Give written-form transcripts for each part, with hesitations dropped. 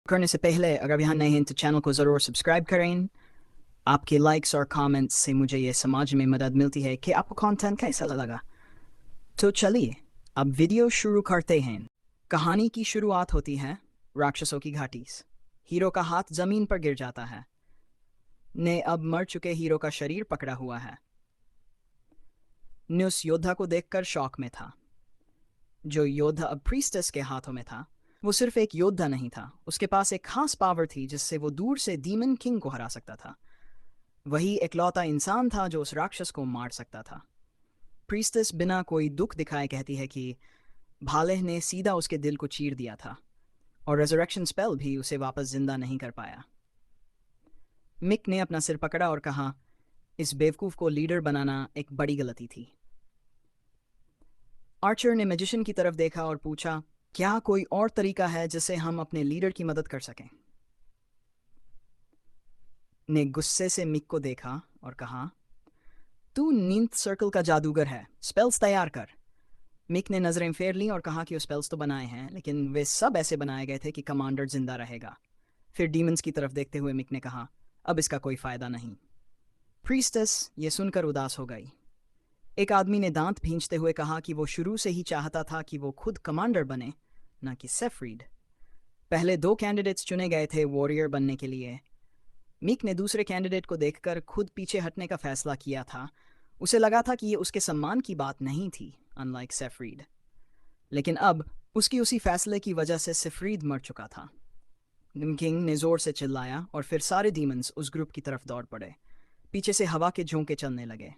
करने से पहले अगर यहाँ नए हैं तो चैनल को ज़रूर सब्सक्राइब करें। आपके लाइक्स और कमेंट्स से मुझे ये समझ में मदद मिलती है कि आपको कंटेंट कैसा लगा। तो चलिए अब वीडियो शुरू करते हैं। कहानी की शुरुआत होती है राक्षसों की घाटी से। हीरो का हाथ जमीन पर गिर जाता है। ने अब मर चुके हीरो का शरीर पकड़ा हुआ है। ने उस योद्धा को देखकर शॉक में था। जो योद्धा अब प्रीस्टेस के हाथों में था वो सिर्फ एक योद्धा नहीं था, उसके पास एक खास पावर थी जिससे वो दूर से डीमन किंग को हरा सकता था। वही इकलौता इंसान था जो उस राक्षस को मार सकता था। प्रीस्टेस बिना कोई दुख दिखाए कहती है कि भालेह ने सीधा उसके दिल को चीर दिया था और रेजरेक्शन स्पेल भी उसे वापस जिंदा नहीं कर पाया। मिक ने अपना सिर पकड़ा और कहा, इस बेवकूफ को लीडर बनाना एक बड़ी गलती थी। आर्चर ने मैजिशियन की तरफ देखा और पूछा, क्या कोई और तरीका है जिससे हम अपने लीडर की मदद कर सकें? ने गुस्से से मिक को देखा और कहा, तू नींद सर्कल का जादूगर है, स्पेल्स तैयार कर। मिक ने नजरें फेर ली और कहा कि वो स्पेल्स तो बनाए हैं लेकिन वे सब ऐसे बनाए गए थे कि कमांडर जिंदा रहेगा। फिर डीमंस की तरफ देखते हुए मिक ने कहा, अब इसका कोई फायदा नहीं। प्रीस्टेस ये सुनकर उदास हो गई। एक आदमी ने दांत भींचते हुए कहा कि वो शुरू से ही चाहता था कि वो खुद कमांडर बने, न कि सेफ्रीड। पहले दो कैंडिडेट्स चुने गए थे वॉरियर बनने के लिए। मिक ने दूसरे कैंडिडेट को देखकर खुद पीछे हटने का फैसला किया था। उसे लगा था कि ये उसके सम्मान की बात नहीं थी, अनलाइक सेफ्रीड। लेकिन अब उसकी उसी फैसले की वजह से सेफ्रीड मर चुका था। किंग ने जोर से चिल्लाया और फिर सारे डीमंस उस ग्रुप की तरफ दौड़ पड़े। पीछे से हवा के झोंके चलने लगे।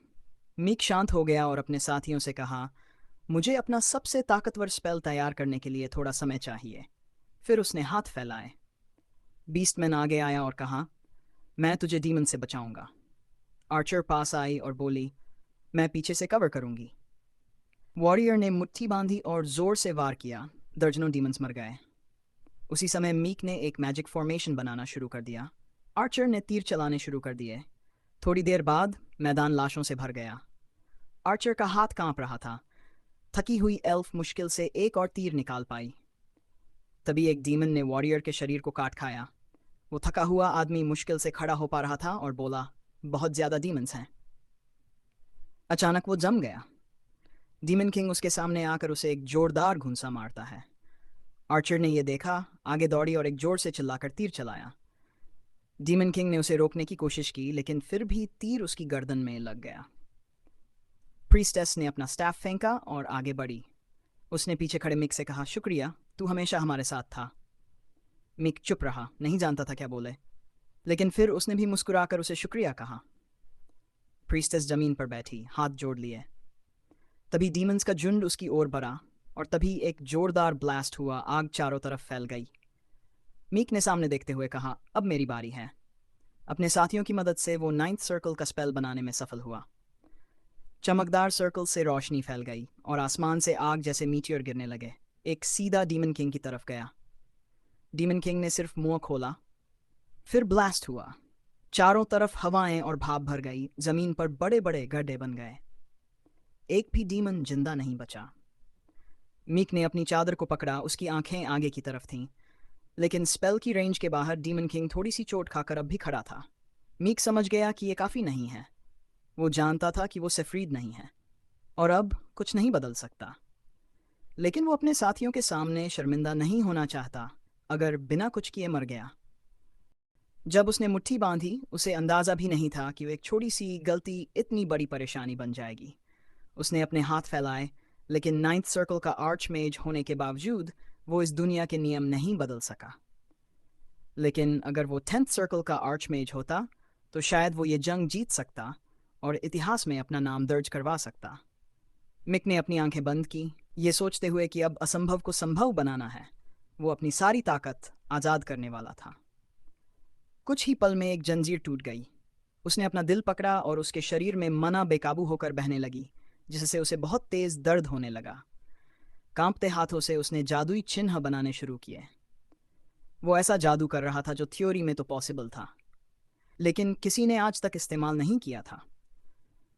मीक शांत हो गया और अपने साथियों से कहा, मुझे अपना सबसे ताकतवर स्पेल तैयार करने के लिए थोड़ा समय चाहिए। फिर उसने हाथ फैलाए। बीस्टमैन आगे आया और कहा, मैं तुझे डीमन से बचाऊंगा। आर्चर पास आई और बोली, मैं पीछे से कवर करूंगी। वॉरियर ने मुट्ठी बांधी और जोर से वार किया। दर्जनों डीमंस मर गए। उसी समय मीक ने एक मैजिक फॉर्मेशन बनाना शुरू कर दिया। आर्चर ने तीर चलाने शुरू कर दिए। थोड़ी देर बाद मैदान लाशों से भर गया। आर्चर का हाथ कांप रहा था। थकी हुई एल्फ मुश्किल से एक और तीर निकाल पाई। तभी एक डीमन ने वॉरियर के शरीर को काट खाया। वो थका हुआ आदमी मुश्किल से खड़ा हो पा रहा था और बोला, बहुत ज्यादा डीमंस हैं। अचानक वो जम गया। डीमन किंग उसके सामने आकर उसे एक जोरदार घुंसा मारता है। आर्चर ने यह देखा, आगे दौड़ी और एक जोर से चिल्लाकर तीर चलाया। डीमन किंग ने उसे रोकने की कोशिश की लेकिन फिर भी तीर उसकी गर्दन में लग गया। प्रीस्टेस ने अपना स्टैफ फेंका और आगे बढ़ी। उसने पीछे खड़े मिक से कहा, शुक्रिया, तू हमेशा हमारे साथ था। मिक चुप रहा, नहीं जानता था क्या बोले, लेकिन फिर उसने भी मुस्कुराकर उसे शुक्रिया कहा। प्रीस्टेस जमीन पर बैठी, हाथ जोड़ लिए। तभी डीमंस का झुंड उसकी ओर बढ़ा और तभी एक जोरदार ब्लास्ट हुआ। आग चारों तरफ फैल गई। मीक ने सामने देखते हुए कहा, अब मेरी बारी है। अपने साथियों की मदद से वो नाइन्थ सर्कल का स्पेल बनाने में सफल हुआ। चमकदार सर्कल से रोशनी फैल गई और आसमान से आग जैसे मीटियर गिरने लगे। एक सीधा डीमन किंग की तरफ गया। डीमन किंग ने सिर्फ मुंह खोला, फिर ब्लास्ट हुआ। चारों तरफ हवाएं और भाप भर गई। जमीन पर बड़े बड़े गड्ढे बन गए। एक भी डीमन जिंदा नहीं बचा। मीक ने अपनी चादर को पकड़ा, उसकी आंखें आगे की तरफ थीं, लेकिन स्पेल की रेंज के बाहर डीमन किंग थोड़ी सी चोट खाकर अब भी खड़ा था। मीक समझ गया कि यह काफी नहीं है। वो जानता था कि वो सेफ्रीड नहीं है और अब कुछ नहीं बदल सकता, लेकिन वो अपने साथियों के सामने शर्मिंदा नहीं होना चाहता अगर बिना कुछ किए मर गया। जब उसने मुट्ठी बांधी उसे अंदाजा भी नहीं था कि वो एक छोटी सी गलती इतनी बड़ी परेशानी बन जाएगी। उसने अपने हाथ फैलाए, लेकिन नाइन्थ सर्कल का आर्च मेज होने के बावजूद वो इस दुनिया के नियम नहीं बदल सका। लेकिन अगर वो 10th सर्कल का आर्च मेज होता तो शायद वो ये जंग जीत सकता और इतिहास में अपना नाम दर्ज करवा सकता। मिक ने अपनी आंखें बंद की, ये सोचते हुए कि अब असंभव को संभव बनाना है। वो अपनी सारी ताकत आज़ाद करने वाला था। कुछ ही पल में एक जंजीर टूट गई। उसने अपना दिल पकड़ा और उसके शरीर में मना बेकाबू होकर बहने लगी, जिससे उसे बहुत तेज दर्द होने लगा। कांपते हाथों से उसने जादुई चिन्ह बनाने शुरू किए। वो ऐसा जादू कर रहा था जो थ्योरी में तो पॉसिबल था, लेकिन किसी ने आज तक इस्तेमाल नहीं किया था।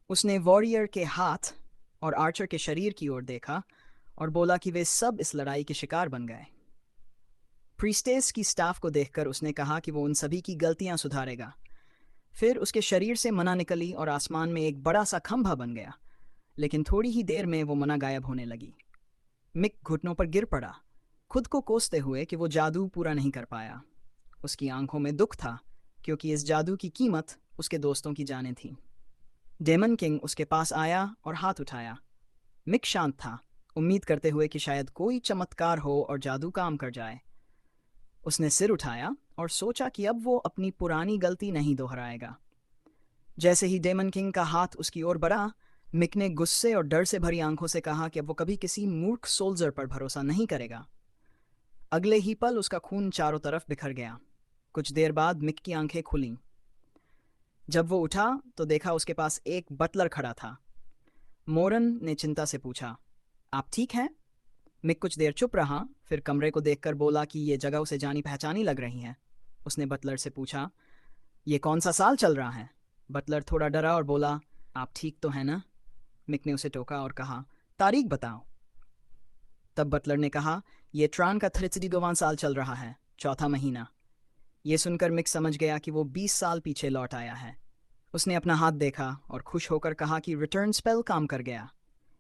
उसने वॉरियर के हाथ और आर्चर के शरीर की ओर देखा और बोला कि वे सब इस लड़ाई के शिकार बन गए। प्रीस्टेस की स्टाफ को देखकर उसने कहा कि वो उन सभी की गलतियां सुधारेगा। फिर उसके शरीर से मना निकली और आसमान में एक बड़ा सा खंभा बन गया, लेकिन थोड़ी ही देर में वो मना गायब होने लगी। मिक घुटनों पर गिर पड़ा, खुद को कोसते हुए कि वो जादू पूरा नहीं कर पाया। उसकी आंखों में दुख था, क्योंकि इस जादू की कीमत उसके दोस्तों की जानें थी। डेमन किंग उसके पास आया और हाथ उठाया। मिक शांत था, उम्मीद करते हुए कि शायद कोई चमत्कार हो और जादू काम कर जाए। उसने सिर उठाया और सोचा कि अब वो अपनी पुरानी गलती नहीं दोहराएगा। जैसे ही डेमन किंग का हाथ उसकी ओर बढ़ा, मिक ने गुस्से और डर से भरी आंखों से कहा कि अब वो कभी किसी मूर्ख सोल्जर पर भरोसा नहीं करेगा। अगले ही पल उसका खून चारों तरफ बिखर गया। कुछ देर बाद मिक की आंखें खुलीं। जब वो उठा तो देखा उसके पास एक बटलर खड़ा था। मोरन ने चिंता से पूछा, आप ठीक हैं? मिक कुछ देर चुप रहा, फिर कमरे को देखकर बोला कि ये जगह उसे जानी पहचानी लग रही है। उसने बटलर से पूछा, ये कौन सा साल चल रहा है? बटलर थोड़ा डरा और बोला, आप ठीक तो हैं ना? मिक ने उसे टोका और कहा, तारीख बताओ। तब बटलर ने कहा, यह ट्रान का 32वां साल चल रहा है, चौथा महीना। ये सुनकर मिक समझ गया कि वो 20 साल पीछे लौट आया है। उसने अपना हाथ देखा और खुश होकर कहा कि रिटर्न स्पेल काम कर गया।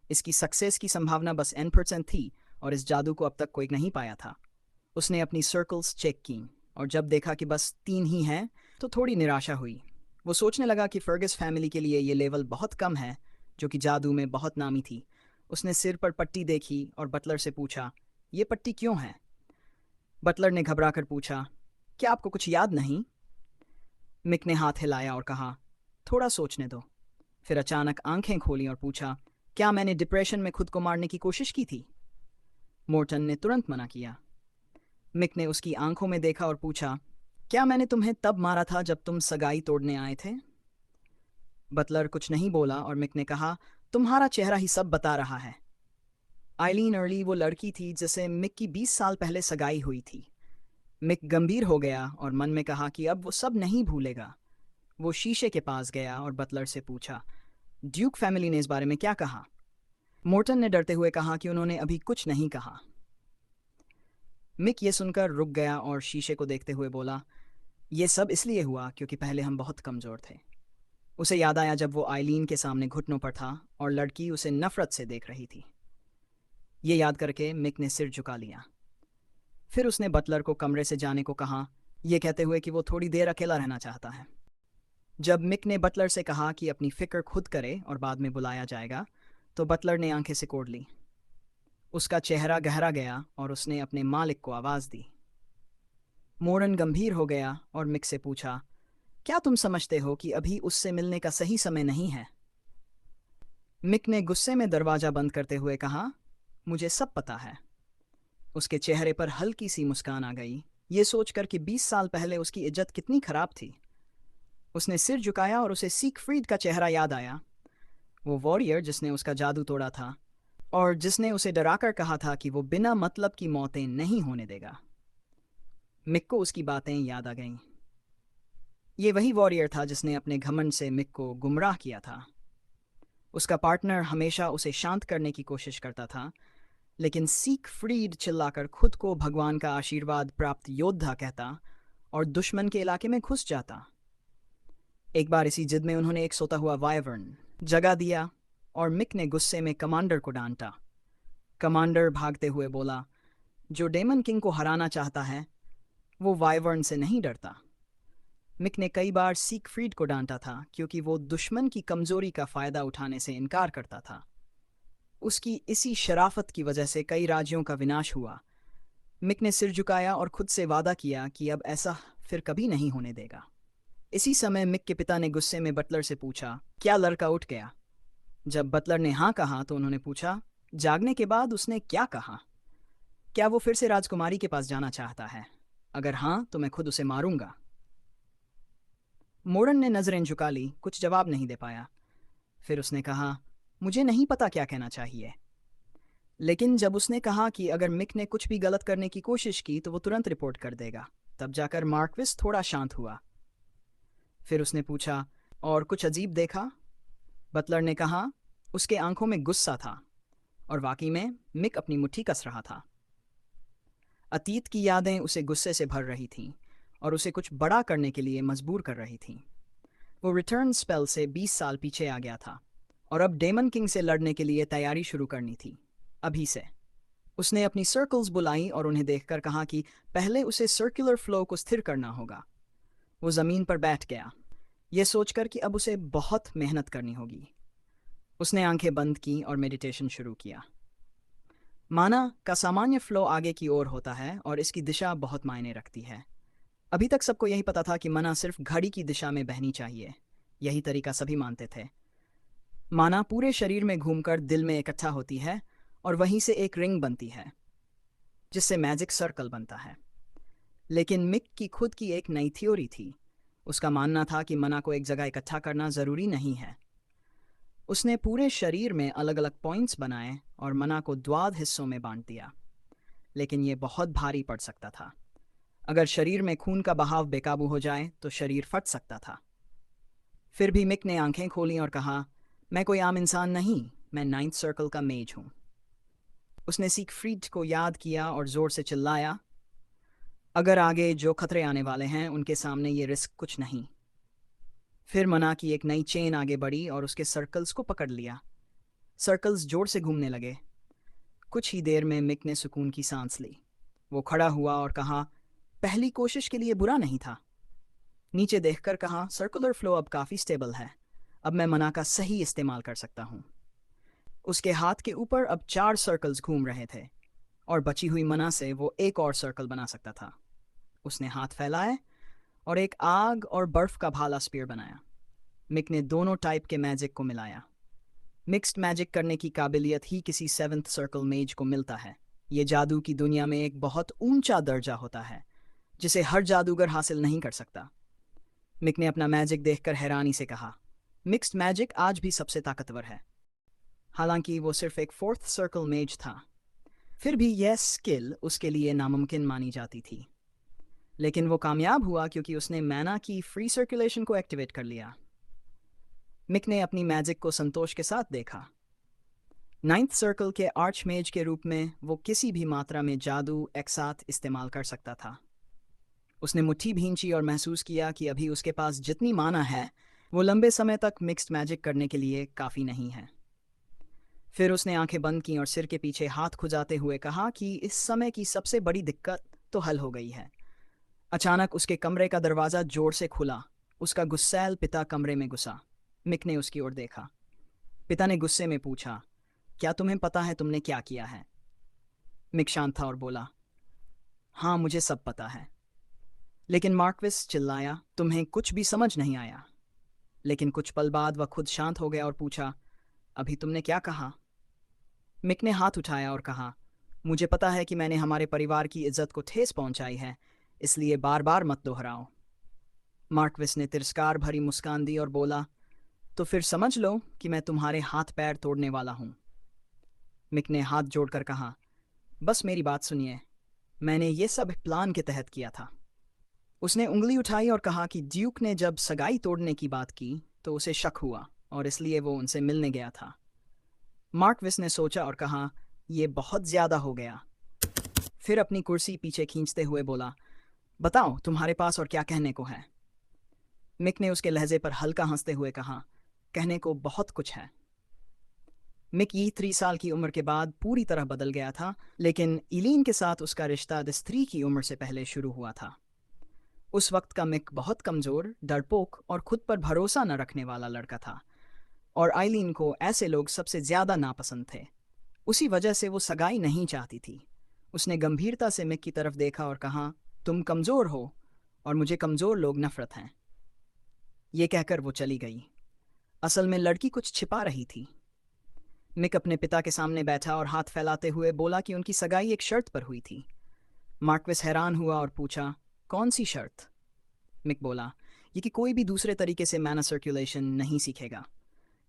इसकी सक्सेस की संभावना बस N% थी और इस जादू को अब तक कोई नहीं पाया था। उसने अपनी सर्कल्स चेक की और जब देखा कि बस 3 ही हैं तो थोड़ी निराशा हुई। वो सोचने लगा कि फर्गस फैमिली के लिए ये लेवल बहुत कम है, जो कि जादू में बहुत नामी थी। उसने सिर पर पट्टी देखी और बटलर से पूछा, ये पट्टी क्यों है? बटलर ने घबरा कर पूछा, क्या आपको कुछ याद नहीं? मिक ने हाथ हिलाया और कहा, थोड़ा सोचने दो। फिर अचानक आंखें खोली और पूछा, क्या मैंने डिप्रेशन में खुद को मारने की कोशिश की थी? मोर्टन ने तुरंत मना किया। मिक ने उसकी आंखों में देखा और पूछा, क्या मैंने तुम्हें तब मारा था जब तुम सगाई तोड़ने आए थे? बटलर कुछ नहीं बोला और मिक ने कहा, तुम्हारा चेहरा ही सब बता रहा है। आइलीन अर्ली वो लड़की थी जिसे मिक की 20 साल पहले सगाई हुई थी। मिक गंभीर हो गया और मन में कहा कि अब वो सब नहीं भूलेगा। वो शीशे के पास गया और बटलर से पूछा, ड्यूक फैमिली ने इस बारे में क्या कहा? मोर्टन ने डरते हुए कहा कि उन्होंने अभी कुछ नहीं कहा। मिक ये सुनकर रुक गया और शीशे को देखते हुए बोला, ये सब इसलिए हुआ क्योंकि पहले हम बहुत कमज़ोर थे। उसे याद आया जब वो आइलीन के सामने घुटनों पर था और लड़की उसे नफरत से देख रही थी। ये याद करके मिक ने सिर झुका लिया। फिर उसने बटलर को कमरे से जाने को कहा, ये कहते हुए कि वो थोड़ी देर अकेला रहना चाहता है। जब मिक ने बटलर से कहा कि अपनी फिक्र खुद करे और बाद में बुलाया जाएगा, तो बटलर ने आंखें सिकोड़ ली। उसका चेहरा गहरा गया और उसने अपने मालिक को आवाज़ दी। मोरन गंभीर हो गया और मिक से पूछा, क्या तुम समझते हो कि अभी उससे मिलने का सही समय नहीं है? मिक ने गुस्से में दरवाज़ा बंद करते हुए कहा, मुझे सब पता है। उसके चेहरे पर हल्की सी मुस्कान आ गई, ये सोचकर कि 20 साल पहले उसकी इज्जत कितनी खराब थी। उसने सिर झुकाया और उसे सीगफ्रीड का चेहरा याद आया, वो वॉरियर जिसने उसका जादू तोड़ा था और जिसने उसे डराकर कहा था कि वो बिना मतलब की मौतें नहीं होने देगा। मिक को उसकी बातें याद आ गईं। ये वही वॉरियर था जिसने अपने घमंड से मिक को गुमराह किया था। उसका पार्टनर हमेशा उसे शांत करने की कोशिश करता था, लेकिन सीगफ्रीड चिल्लाकर खुद को भगवान का आशीर्वाद प्राप्त योद्धा कहता और दुश्मन के इलाके में घुस जाता। एक बार इसी जिद में उन्होंने एक सोता हुआ वाइवर्न जगा दिया और मिक ने गुस्से में कमांडर को डांटा। कमांडर भागते हुए बोला, जो डेमन किंग को हराना चाहता है वो वाइवर्न से नहीं डरता। मिक ने कई बार सीगफ्रीड को डांटा था क्योंकि वो दुश्मन की कमजोरी का फायदा उठाने से इनकार करता था। उसकी इसी शराफत की वजह से कई राज्यों का विनाश हुआ। मिक ने सिर झुकाया और खुद से वादा किया कि अब ऐसा फिर कभी नहीं होने देगा। इसी समय मिक के पिता ने गुस्से में बटलर से पूछा, क्या लड़का उठ गया? जब बटलर ने हाँ कहा तो उन्होंने पूछा, जागने के बाद उसने क्या कहा? क्या वो फिर से राजकुमारी के पास जाना चाहता है? अगर हाँ तो मैं खुद उसे मारूंगा। मोरन ने नजरें झुका ली, कुछ जवाब नहीं दे पाया। फिर उसने कहा, मुझे नहीं पता क्या कहना चाहिए। लेकिन जब उसने कहा कि अगर मिक ने कुछ भी गलत करने की कोशिश की तो वो तुरंत रिपोर्ट कर देगा, तब जाकर मार्क्विस थोड़ा शांत हुआ। फिर उसने पूछा, और कुछ अजीब देखा? बटलर ने कहा, उसके आंखों में गुस्सा था और वाकई में मिक अपनी मुट्ठी कस रहा था। अतीत की यादें उसे गुस्से से भर रही थीं और उसे कुछ बड़ा करने के लिए मजबूर कर रही थीं। वो रिटर्न स्पेल से 20 साल पीछे आ गया था और अब डेमन किंग से लड़ने के लिए तैयारी शुरू करनी थी, अभी से। उसने अपनी सर्कल्स बुलाई और उन्हें देखकर कहा कि पहले उसे सर्कुलर फ्लो को स्थिर करना होगा। वो ज़मीन पर बैठ गया, ये सोचकर कि अब उसे बहुत मेहनत करनी होगी। उसने आंखें बंद की और मेडिटेशन शुरू किया। माना का सामान्य फ्लो आगे की ओर होता है और इसकी दिशा बहुत मायने रखती है। अभी तक सबको यही पता था कि मना सिर्फ घड़ी की दिशा में बहनी चाहिए। यही तरीका सभी मानते थे। माना पूरे शरीर में घूमकर दिल में इकट्ठा होती है और वहीं से एक रिंग बनती है, जिससे मैजिक सर्कल बनता है। लेकिन मिक की खुद की एक नई थ्योरी थी। उसका मानना था कि मना को एक जगह इकट्ठा करना ज़रूरी नहीं है। उसने पूरे शरीर में अलग अलग पॉइंट्स बनाए और मना को द्वाद हिस्सों में बांट दिया। लेकिन ये बहुत भारी पड़ सकता था। अगर शरीर में खून का बहाव बेकाबू हो जाए तो शरीर फट सकता था। फिर भी मिक ने आंखें खोली और कहा, मैं कोई आम इंसान नहीं, मैं नाइन्थ सर्कल का मेज हूं। उसने सीगफ्रीड को याद किया और जोर से चिल्लाया, अगर आगे जो खतरे आने वाले हैं उनके सामने ये रिस्क कुछ नहीं। फिर मना की एक नई चेन आगे बढ़ी और उसके सर्कल्स को पकड़ लिया। सर्कल्स जोर से घूमने लगे। कुछ ही देर में मिक ने सुकून की सांस ली। वो खड़ा हुआ और कहा, पहली कोशिश के लिए बुरा नहीं था। नीचे देखकर कहा, सर्कुलर फ्लो अब काफ़ी स्टेबल है। अब मैं मना का सही इस्तेमाल कर सकता हूँ। उसके हाथ के ऊपर अब 4 सर्कल्स घूम रहे थे और बची हुई मना से वो एक और सर्कल बना सकता था। उसने हाथ फैलाए और एक आग और बर्फ का भाला स्पीयर बनाया। मिक ने दोनों टाइप के मैजिक को मिलाया। मिक्स्ड मैजिक करने की काबिलियत ही किसी 7th सर्कल मेज को मिलता है। ये जादू की दुनिया में एक बहुत ऊंचा दर्जा होता है, जिसे हर जादूगर हासिल नहीं कर सकता। मिक ने अपना मैजिक देखकर हैरानी से कहा, मिक्स्ड मैजिक आज भी सबसे ताकतवर है। हालांकि वो सिर्फ एक 4th सर्कल मेज था, फिर भी यह स्किल उसके लिए नामुमकिन मानी जाती थी। लेकिन वो कामयाब हुआ क्योंकि उसने मैना की फ्री सर्कुलेशन को एक्टिवेट कर लिया। मिक ने अपनी मैजिक को संतोष के साथ देखा। 9th सर्कल के आर्च मेज के रूप में वो किसी भी मात्रा में जादू एक साथ इस्तेमाल कर सकता था। उसने मुट्ठी भींची और महसूस किया कि अभी उसके पास जितनी माना है वो लंबे समय तक मिक्स्ड मैजिक करने के लिए काफ़ी नहीं है। फिर उसने आंखें बंद की और सिर के पीछे हाथ खुजाते हुए कहा कि इस समय की सबसे बड़ी दिक्कत तो हल हो गई है। अचानक उसके कमरे का दरवाज़ा जोर से खुला। उसका गुस्सैल पिता कमरे में घुसा। मिक ने उसकी ओर देखा। पिता ने गुस्से में पूछा, क्या तुम्हें पता है तुमने क्या किया है? मिक शांत था और बोला, हाँ मुझे सब पता है। लेकिन मार्क्विस चिल्लाया, तुम्हें कुछ भी समझ नहीं आया। लेकिन कुछ पल बाद वह खुद शांत हो गया और पूछा, अभी तुमने क्या कहा? मिक ने हाथ उठाया और कहा, मुझे पता है कि मैंने हमारे परिवार की इज्जत को ठेस पहुंचाई है, इसलिए बार बार मत दोहराओ। मार्क्विस ने तिरस्कार भरी मुस्कान दी और बोला, तो फिर समझ लो कि मैं तुम्हारे हाथ पैर तोड़ने वाला हूं। मिक ने हाथ जोड़कर कहा, बस मेरी बात सुनिए, मैंने ये सब प्लान के तहत किया था। उसने उंगली उठाई और कहा कि ड्यूक ने जब सगाई तोड़ने की बात की तो उसे शक हुआ और इसलिए वो उनसे मिलने गया था। मार्क्विस ने सोचा और कहा, यह बहुत ज्यादा हो गया। फिर अपनी कुर्सी पीछे खींचते हुए बोला, बताओ तुम्हारे पास और क्या कहने को है? मिक ने उसके लहजे पर हल्का हंसते हुए कहा, कहने को बहुत कुछ है। मिक ये 3 साल की उम्र के बाद पूरी तरह बदल गया था, लेकिन इलीन के साथ उसका रिश्ता स्त्री की उम्र से पहले शुरू हुआ था। उस वक्त का मिक बहुत कमज़ोर, डरपोक और खुद पर भरोसा न रखने वाला लड़का था, और आइलीन को ऐसे लोग सबसे ज़्यादा नापसंद थे। उसी वजह से वो सगाई नहीं चाहती थी। उसने गंभीरता से मिक की तरफ देखा और कहा, तुम कमज़ोर हो और मुझे कमज़ोर लोग नफरत हैं। ये कहकर वो चली गई। असल में लड़की कुछ छिपा रही थी। मिक अपने पिता के सामने बैठा और हाथ फैलाते हुए बोला कि उनकी सगाई एक शर्त पर हुई थी। मार्क्विस हैरान हुआ और पूछा, कौन सी शर्त? मिक बोला, ये कि कोई भी दूसरे तरीके से मैना सर्कुलेशन नहीं सीखेगा,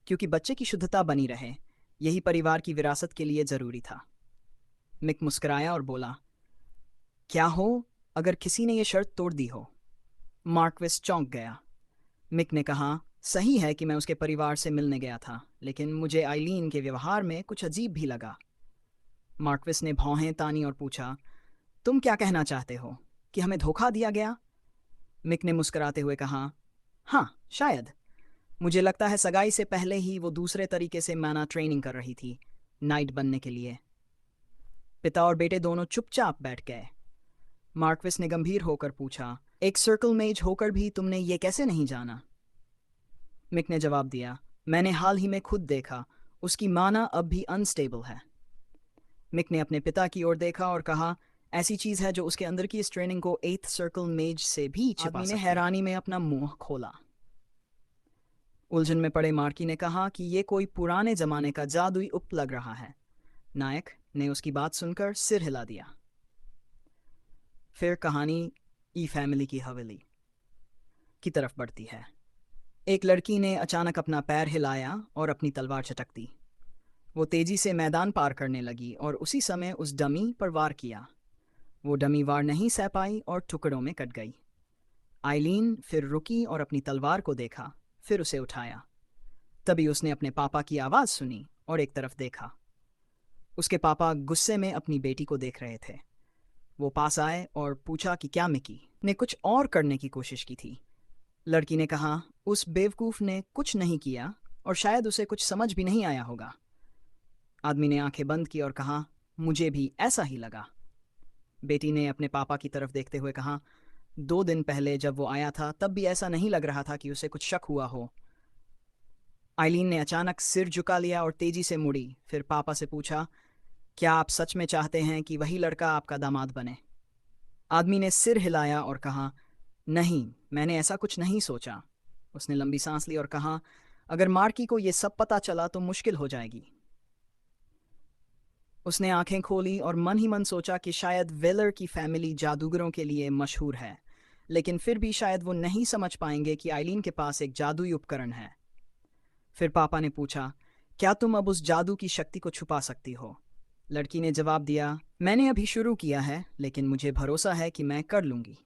क्योंकि बच्चे की शुद्धता बनी रहे। यही परिवार की विरासत के लिए ज़रूरी था। मिक मुस्कुराया और बोला, क्या हो अगर किसी ने यह शर्त तोड़ दी हो? मार्क्विस चौंक गया। मिक ने कहा, सही है कि मैं उसके परिवार से मिलने गया था, लेकिन मुझे आइलीन के व्यवहार में कुछ अजीब भी लगा। मार्क्विस ने भौहें तानी और पूछा, तुम क्या कहना चाहते हो कि हमें धोखा दिया गया? मिक ने मुस्कुराते हुए कहा, हाँ शायद। मुझे लगता है सगाई से पहले ही वो दूसरे तरीके से माना ट्रेनिंग कर रही थी, नाइट बनने के लिए। पिता और बेटे दोनों चुपचाप बैठ गए। मार्क्विस ने गंभीर होकर पूछा, एक सर्कल मेज होकर भी तुमने ये कैसे नहीं जाना? मिक ने जवाब दिया, मैंने हाल ही में खुद देखा, उसकी माना अब भी अनस्टेबल है। मिक ने अपने पिता की ओर देखा और कहा, ऐसी चीज है जो उसके अंदर की इस ट्रेनिंग को एथ सर्कल मेज से भी छिपा सकती है। आदमी ने हैरानी में अपना मुंह खोला। उलझन में पड़े मार्की ने कहा कि ये कोई पुराने जमाने का जादुई उप लग रहा है। नायक ने उसकी बात सुनकर सिर हिला दिया। फिर कहानी ई फैमिली की हवेली की तरफ बढ़ती है। एक लड़की ने अचानक अपना पैर हिलाया और अपनी तलवार चटक दी। वो तेजी से मैदान पार करने लगी और उसी समय उस डमी पर वार किया। वो डमी वार नहीं सह पाई और टुकड़ों में कट गई। आइलीन फिर रुकी और अपनी तलवार को देखा, फिर उसे उठाया। तभी उसने अपने पापा की आवाज़ सुनी और एक तरफ देखा। उसके पापा गुस्से में अपनी बेटी को देख रहे थे। वो पास आए और पूछा कि क्या मिकी ने कुछ और करने की कोशिश की थी। लड़की ने कहा, उस बेवकूफ़ ने कुछ नहीं किया और शायद उसे कुछ समझ भी नहीं आया होगा। आदमी ने आंखें बंद की और कहा, मुझे भी ऐसा ही लगा। बेटी ने अपने पापा की तरफ देखते हुए कहा, 2 दिन पहले जब वो आया था तब भी ऐसा नहीं लग रहा था कि उसे कुछ शक हुआ हो। आइलीन ने अचानक सिर झुका लिया और तेजी से मुड़ी, फिर पापा से पूछा, क्या आप सच में चाहते हैं कि वही लड़का आपका दामाद बने? आदमी ने सिर हिलाया और कहा, नहीं, मैंने ऐसा कुछ नहीं सोचा। उसने लंबी सांस ली और कहा, अगर मार्की को यह सब पता चला तो मुश्किल हो जाएगी। उसने आंखें खोली और मन ही मन सोचा कि शायद वेलर की फैमिली जादूगरों के लिए मशहूर है, लेकिन फिर भी शायद वो नहीं समझ पाएंगे कि आइलीन के पास एक जादुई उपकरण है। फिर पापा ने पूछा, क्या तुम अब उस जादू की शक्ति को छुपा सकती हो? लड़की ने जवाब दिया, मैंने अभी शुरू किया है, लेकिन मुझे भरोसा है कि मैं कर लूंगी।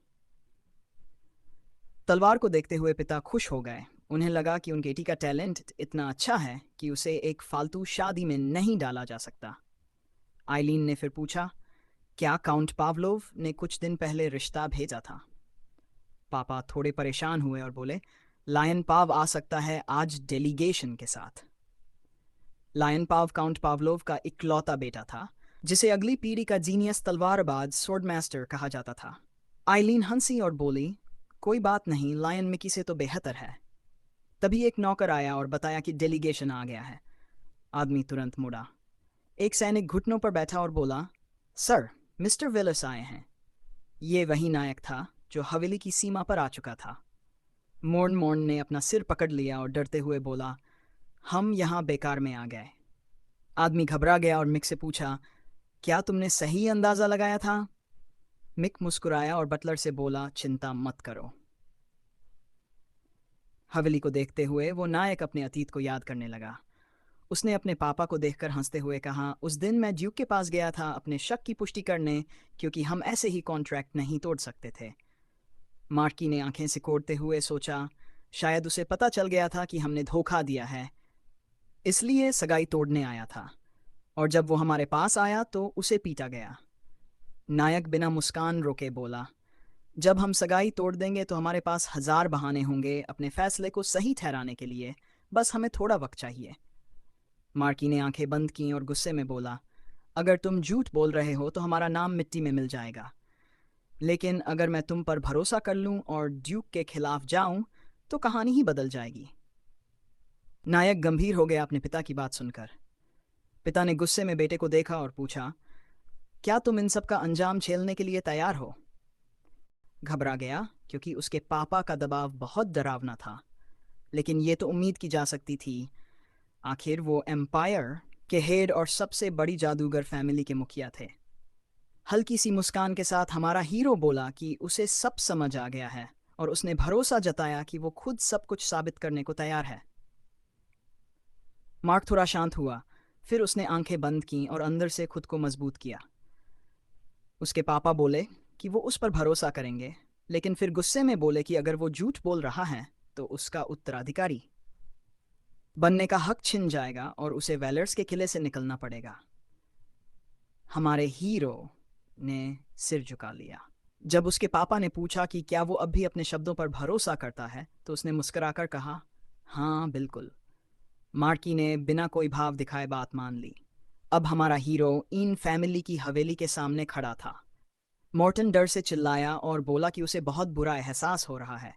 तलवार को देखते हुए पिता खुश हो गए। उन्हें लगा कि उनकी बेटी का टैलेंट इतना अच्छा है कि उसे एक फालतू शादी में नहीं डाला जा सकता। आइलीन ने फिर पूछा, क्या काउंट पावलोव ने कुछ दिन पहले रिश्ता भेजा था? पापा थोड़े परेशान हुए और बोले, लायन पाव आ सकता है आज डेलीगेशन के साथ। लायन पाव काउंट पावलोव का इकलौता बेटा था, जिसे अगली पीढ़ी का जीनियस तलवारबाज स्वॉर्ड मास्टर कहा जाता था। आइलीन हंसी और बोली, कोई बात नहीं, लायन मिकी से तो बेहतर है। तभी एक नौकर आया और बताया कि डेलीगेशन आ गया है। आदमी तुरंत मुड़ा। एक सैनिक घुटनों पर बैठा और बोला, सर, मिस्टर विलस आए हैं। ये वही नायक था जो हवेली की सीमा पर आ चुका था। मोर्न मोर्न ने अपना सिर पकड़ लिया और डरते हुए बोला, हम यहाँ बेकार में आ गए। आदमी घबरा गया और मिक से पूछा, क्या तुमने सही अंदाजा लगाया था? मिक मुस्कुराया और बटलर से बोला, चिंता मत करो। हवेली को देखते हुए वो नायक अपने अतीत को याद करने लगा। उसने अपने पापा को देखकर हंसते हुए कहा, उस दिन मैं ड्यूक के पास गया था अपने शक की पुष्टि करने, क्योंकि हम ऐसे ही कॉन्ट्रैक्ट नहीं तोड़ सकते थे। मार्की ने आंखें सिकोड़ते हुए सोचा, शायद उसे पता चल गया था कि हमने धोखा दिया है, इसलिए सगाई तोड़ने आया था, और जब वो हमारे पास आया तो उसे पीटा गया। नायक बिना मुस्कान रोके बोला, जब हम सगाई तोड़ देंगे तो हमारे पास 1000 बहाने होंगे अपने फैसले को सही ठहराने के लिए, बस हमें थोड़ा वक्त चाहिए। मार्की ने आंखें बंद की और गुस्से में बोला, अगर तुम झूठ बोल रहे हो तो हमारा नाम मिट्टी में मिल जाएगा, लेकिन अगर मैं तुम पर भरोसा कर लूं और ड्यूक के खिलाफ जाऊं तो कहानी ही बदल जाएगी। नायक गंभीर हो गया अपने पिता की बात सुनकर। पिता ने गुस्से में बेटे को देखा और पूछा, क्या तुम इन सब का अंजाम झेलने के लिए तैयार हो? घबरा गया क्योंकि उसके पापा का दबाव बहुत डरावना था, लेकिन ये तो उम्मीद की जा सकती थी। आखिर वो एम्पायर के हेड और सबसे बड़ी जादूगर फैमिली के मुखिया थे। हल्की सी मुस्कान के साथ हमारा हीरो बोला कि उसे सब समझ आ गया है, और उसने भरोसा जताया कि वो खुद सब कुछ साबित करने को तैयार है। मार्क थोड़ा शांत हुआ, फिर उसने आंखें बंद की और अंदर से खुद को मजबूत किया। उसके पापा बोले कि वो उस पर भरोसा करेंगे, लेकिन फिर गुस्से में बोले कि अगर वो झूठ बोल रहा है तो उसका उत्तराधिकारी बनने का हक छिन जाएगा और उसे वेलर्स के किले से निकलना पड़ेगा। हमारे हीरो ने सिर झुका लिया। जब उसके पापा ने पूछा कि क्या वो अब भी अपने शब्दों पर भरोसा करता है तो उसने मुस्कुराकर कहा, हाँ बिल्कुल। मार्की ने बिना कोई भाव दिखाए बात मान ली। अब हमारा हीरो इन फैमिली की हवेली के सामने खड़ा था। मॉर्टन डर से चिल्लाया और बोला कि उसे बहुत बुरा एहसास हो रहा है।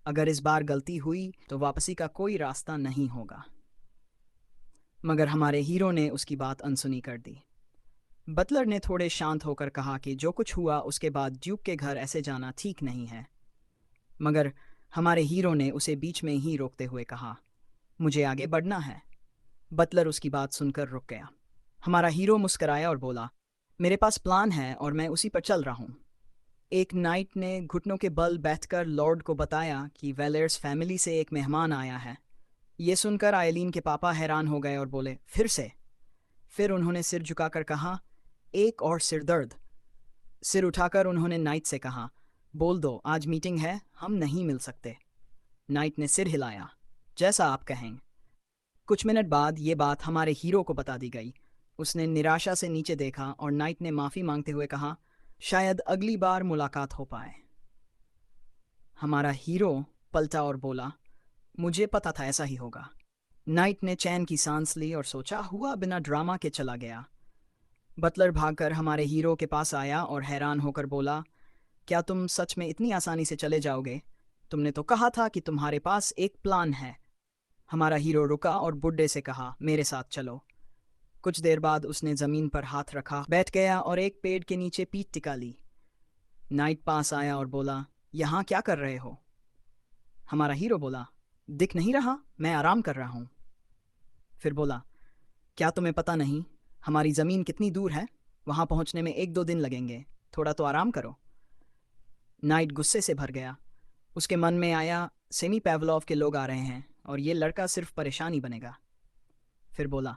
अगर इस बार गलती हुई तो वापसी का कोई रास्ता नहीं होगा। मगर हमारे हीरो ने उसकी बात अनसुनी कर दी। बटलर ने थोड़े शांत होकर कहा कि जो कुछ हुआ उसके बाद ड्यूक के घर ऐसे जाना ठीक नहीं है। मगर हमारे हीरो ने उसे बीच में ही रोकते हुए कहा, मुझे आगे बढ़ना है। बटलर उसकी बात सुनकर रुक गया। हमारा हीरो मुस्कराया और बोला, मेरे पास प्लान है और मैं उसी पर चल रहा हूँ। एक नाइट ने घुटनों के बल बैठकर लॉर्ड को बताया कि वेलेर्स फैमिली से एक मेहमान आया है। ये सुनकर आयलीन के पापा हैरान हो गए और बोले, फिर से? फिर उन्होंने सिर झुकाकर कहा, एक और सिरदर्द। सिर उठाकर उन्होंने नाइट से कहा, बोल दो आज मीटिंग है, हम नहीं मिल सकते। नाइट ने सिर हिलाया, जैसा आप कहें। कुछ मिनट बाद ये बात हमारे हीरो को बता दी गई। उसने निराशा से नीचे देखा और नाइट ने माफ़ी मांगते हुए कहा, शायद अगली बार मुलाकात हो पाए। हमारा हीरो पलटा और बोला, मुझे पता था ऐसा ही होगा। नाइट ने चैन की सांस ली और सोचा हुआ बिना ड्रामा के चला गया। बटलर भागकर हमारे हीरो के पास आया और हैरान होकर बोला, क्या तुम सच में इतनी आसानी से चले जाओगे? तुमने तो कहा था कि तुम्हारे पास एक प्लान है। हमारा हीरो रुका और बुड्ढे से कहा, मेरे साथ चलो। कुछ देर बाद उसने जमीन पर हाथ रखा, बैठ गया और एक पेड़ के नीचे पीठ टिका ली। नाइट पास आया और बोला, यहाँ क्या कर रहे हो? हमारा हीरो बोला, दिख नहीं रहा, मैं आराम कर रहा हूँ। फिर बोला, क्या तुम्हें पता नहीं हमारी ज़मीन कितनी दूर है? वहाँ पहुँचने में 1-2 दिन लगेंगे, थोड़ा तो आराम करो। नाइट गुस्से से भर गया। उसके मन में आया, सेमी पेवलोव के लोग आ रहे हैं और ये लड़का सिर्फ परेशानी बनेगा। फिर बोला,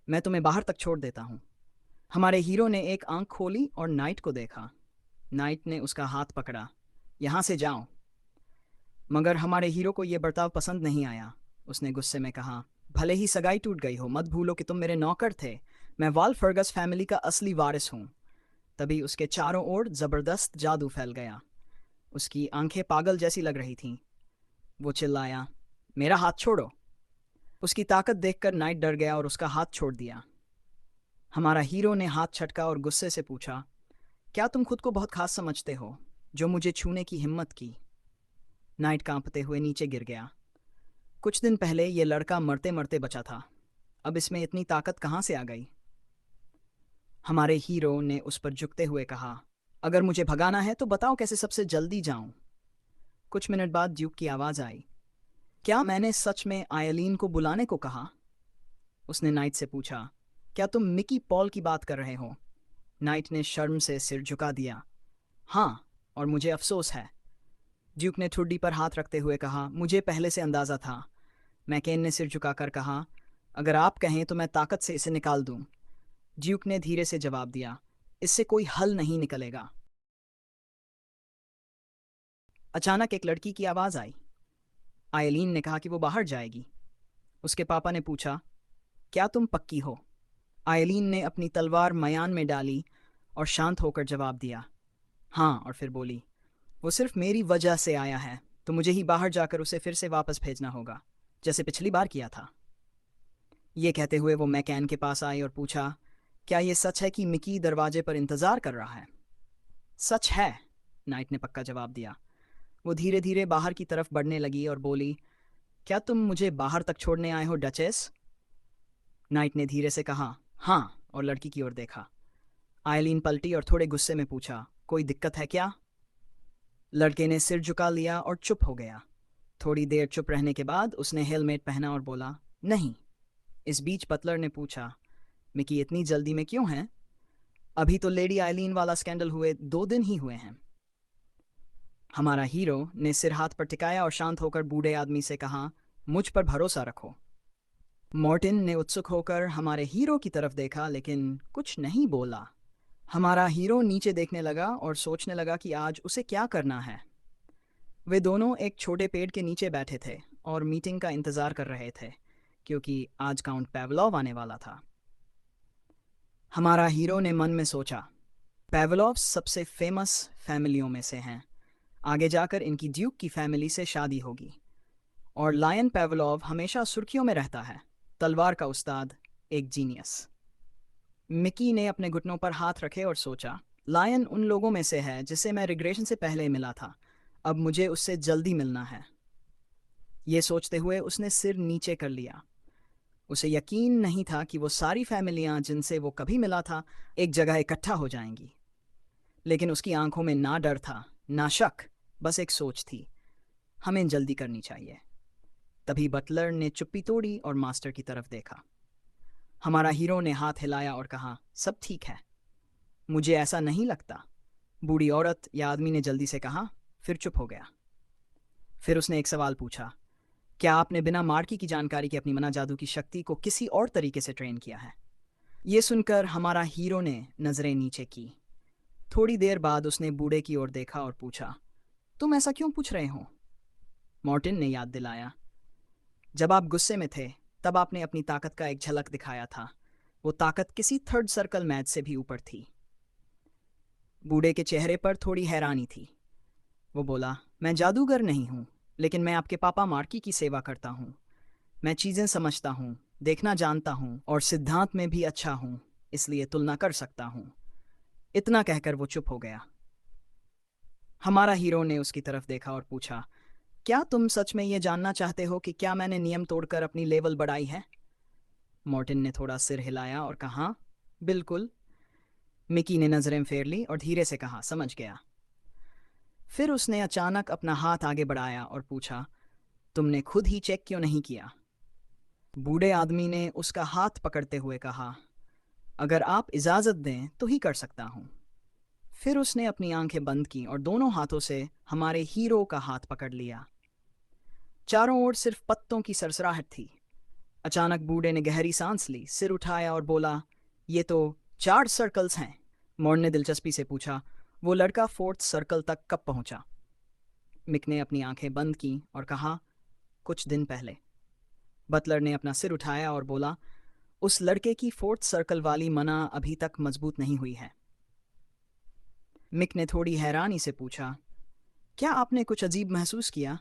मैं तुम्हें बाहर तक छोड़ देता हूँ। हमारे हीरो ने एक आंख खोली और नाइट को देखा। नाइट ने उसका हाथ पकड़ा, यहाँ से जाओ। मगर हमारे हीरो को यह बर्ताव पसंद नहीं आया। उसने गुस्से में कहा, भले ही सगाई टूट गई हो, मत भूलो कि तुम मेरे नौकर थे। मैं वाल फर्गस फैमिली का असली वारिस हूँ। तभी उसके चारों ओर जबरदस्त जादू फैल गया। उसकी आंखें पागल जैसी लग रही थीं। वो चिल्लाया, मेरा हाथ छोड़ो। उसकी ताकत देखकर नाइट डर गया और उसका हाथ छोड़ दिया। हमारा हीरो ने हाथ छटका और गुस्से से पूछा, क्या तुम खुद को बहुत खास समझते हो जो मुझे छूने की हिम्मत की? नाइट कांपते हुए नीचे गिर गया। कुछ दिन पहले ये लड़का मरते मरते बचा था, अब इसमें इतनी ताकत कहाँ से आ गई? हमारे हीरो ने उस पर झुकते हुए कहा, अगर मुझे भगाना है तो बताओ कैसे सबसे जल्दी जाऊं। कुछ मिनट बाद ड्यूक की आवाज़ आई, क्या मैंने सच में आयलीन को बुलाने को कहा? उसने नाइट से पूछा, क्या तुम मिकी पॉल की बात कर रहे हो? नाइट ने शर्म से सिर झुका दिया, हाँ, और मुझे अफसोस है। ड्यूक ने ठुड्डी पर हाथ रखते हुए कहा, मुझे पहले से अंदाज़ा था। मैकेन ने सिर झुकाकर कहा, अगर आप कहें तो मैं ताकत से इसे निकाल दूं। ड्यूक ने धीरे से जवाब दिया, इससे कोई हल नहीं निकलेगा। अचानक एक लड़की की आवाज़ आई। आयलीन ने कहा कि वो बाहर जाएगी। उसके पापा ने पूछा, क्या तुम पक्की हो? आयलीन ने अपनी तलवार मयान में डाली और शांत होकर जवाब दिया, हाँ, और फिर बोली, वो सिर्फ मेरी वजह से आया है तो मुझे ही बाहर जाकर उसे फिर से वापस भेजना होगा, जैसे पिछली बार किया था। ये कहते हुए वो मैकेन के पास आई और पूछा, क्या ये सच है कि मिकी दरवाजे पर इंतज़ार कर रहा है? सच है, नाइट ने पक्का जवाब दिया। वो धीरे धीरे बाहर की तरफ बढ़ने लगी और बोली, क्या तुम मुझे बाहर तक छोड़ने आए हो डचेस? नाइट ने धीरे से कहा, हाँ, और लड़की की ओर देखा। आयलीन पलटी और थोड़े गुस्से में पूछा, कोई दिक्कत है क्या? लड़के ने सिर झुका लिया और चुप हो गया। थोड़ी देर चुप रहने के बाद उसने हेलमेट पहना और बोला, नहीं। इस बीच बटलर ने पूछा, मिकी इतनी जल्दी में क्यों है? अभी तो लेडी आयलीन वाला स्कैंडल हुए 2 दिन ही हुए हैं। हमारा हीरो ने सिर हाथ पर टिकाया और शांत होकर बूढ़े आदमी से कहा, मुझ पर भरोसा रखो। मॉर्टिन ने उत्सुक होकर हमारे हीरो की तरफ देखा लेकिन कुछ नहीं बोला। हमारा हीरो नीचे देखने लगा और सोचने लगा कि आज उसे क्या करना है। वे दोनों एक छोटे पेड़ के नीचे बैठे थे और मीटिंग का इंतज़ार कर रहे थे क्योंकि आज काउंट पेवलोव आने वाला था। हमारा हीरो ने मन में सोचा, पेवलोव सबसे फेमस फैमिलियों में से हैं। आगे जाकर इनकी ड्यूक की फैमिली से शादी होगी। और लायन पेवलोव हमेशा सुर्खियों में रहता है। तलवार का उस्ताद, एक जीनियस। मिकी ने अपने घुटनों पर हाथ रखे और सोचा, लायन उन लोगों में से है जिसे मैं रिग्रेशन से पहले मिला था। अब मुझे उससे जल्दी मिलना है। ये सोचते हुए उसने सिर नीचे कर लिया। उसे यकीन नहीं था कि वो सारी फैमिलियां जिनसे वो कभी मिला था एक जगह इकट्ठा हो जाएंगी। लेकिन उसकी आंखों में ना डर था, ना शक, बस एक सोच थी, हमें जल्दी करनी चाहिए। तभी बटलर ने चुप्पी तोड़ी और मास्टर की तरफ देखा। हमारा हीरो ने हाथ हिलाया और कहा, सब ठीक है। मुझे ऐसा नहीं लगता, बूढ़ी औरत या आदमी ने जल्दी से कहा, फिर चुप हो गया। फिर उसने एक सवाल पूछा, क्या आपने बिना मार्की की जानकारी के अपनी मना जादू की शक्ति को किसी और तरीके से ट्रेन किया है? ये सुनकर हमारा हीरो ने नजरें नीचे की। थोड़ी देर बाद उसने बूढ़े की ओर देखा और पूछा, तुम ऐसा क्यों पूछ रहे हो? मॉर्टिन ने याद दिलाया, जब आप गुस्से में थे तब आपने अपनी ताकत का एक झलक दिखाया था। वो ताकत किसी थर्ड सर्कल मैच से भी ऊपर थी। बूढ़े के चेहरे पर थोड़ी हैरानी थी। वो बोला, मैं जादूगर नहीं हूँ, लेकिन मैं आपके पापा मार्की की सेवा करता हूँ। मैं चीज़ें समझता हूँ, देखना जानता हूँ और सिद्धांत में भी अच्छा हूँ, इसलिए तुलना कर सकता हूँ। इतना कहकर वो चुप हो गया। हमारा हीरो ने उसकी तरफ देखा और पूछा, क्या तुम सच में ये जानना चाहते हो कि क्या मैंने नियम तोड़कर अपनी लेवल बढ़ाई है? मॉर्टिन ने थोड़ा सिर हिलाया और कहा, बिल्कुल। मिकी ने नजरें फेर ली और धीरे से कहा, समझ गया। फिर उसने अचानक अपना हाथ आगे बढ़ाया और पूछा, तुमने खुद ही चेक क्यों नहीं किया? बूढ़े आदमी ने उसका हाथ पकड़ते हुए कहा, अगर आप इजाजत दें तो ही कर सकता हूं। फिर उसने अपनी आंखें बंद की और दोनों हाथों से हमारे हीरो का हाथ पकड़ लिया। चारों ओर सिर्फ पत्तों की सरसराहट थी। अचानक बूढ़े ने गहरी सांस ली, सिर उठाया और बोला, ये तो 4 सर्कल्स हैं। मॉर्न ने दिलचस्पी से पूछा, वो लड़का 4th सर्कल तक कब पहुंचा? मिक ने अपनी आंखें बंद की और कहा, कुछ दिन पहले। बटलर ने अपना सिर उठाया और बोला, उस लड़के की 4th सर्कल वाली मना अभी तक मजबूत नहीं हुई है। मिक ने थोड़ी हैरानी से पूछा, क्या आपने कुछ अजीब महसूस किया?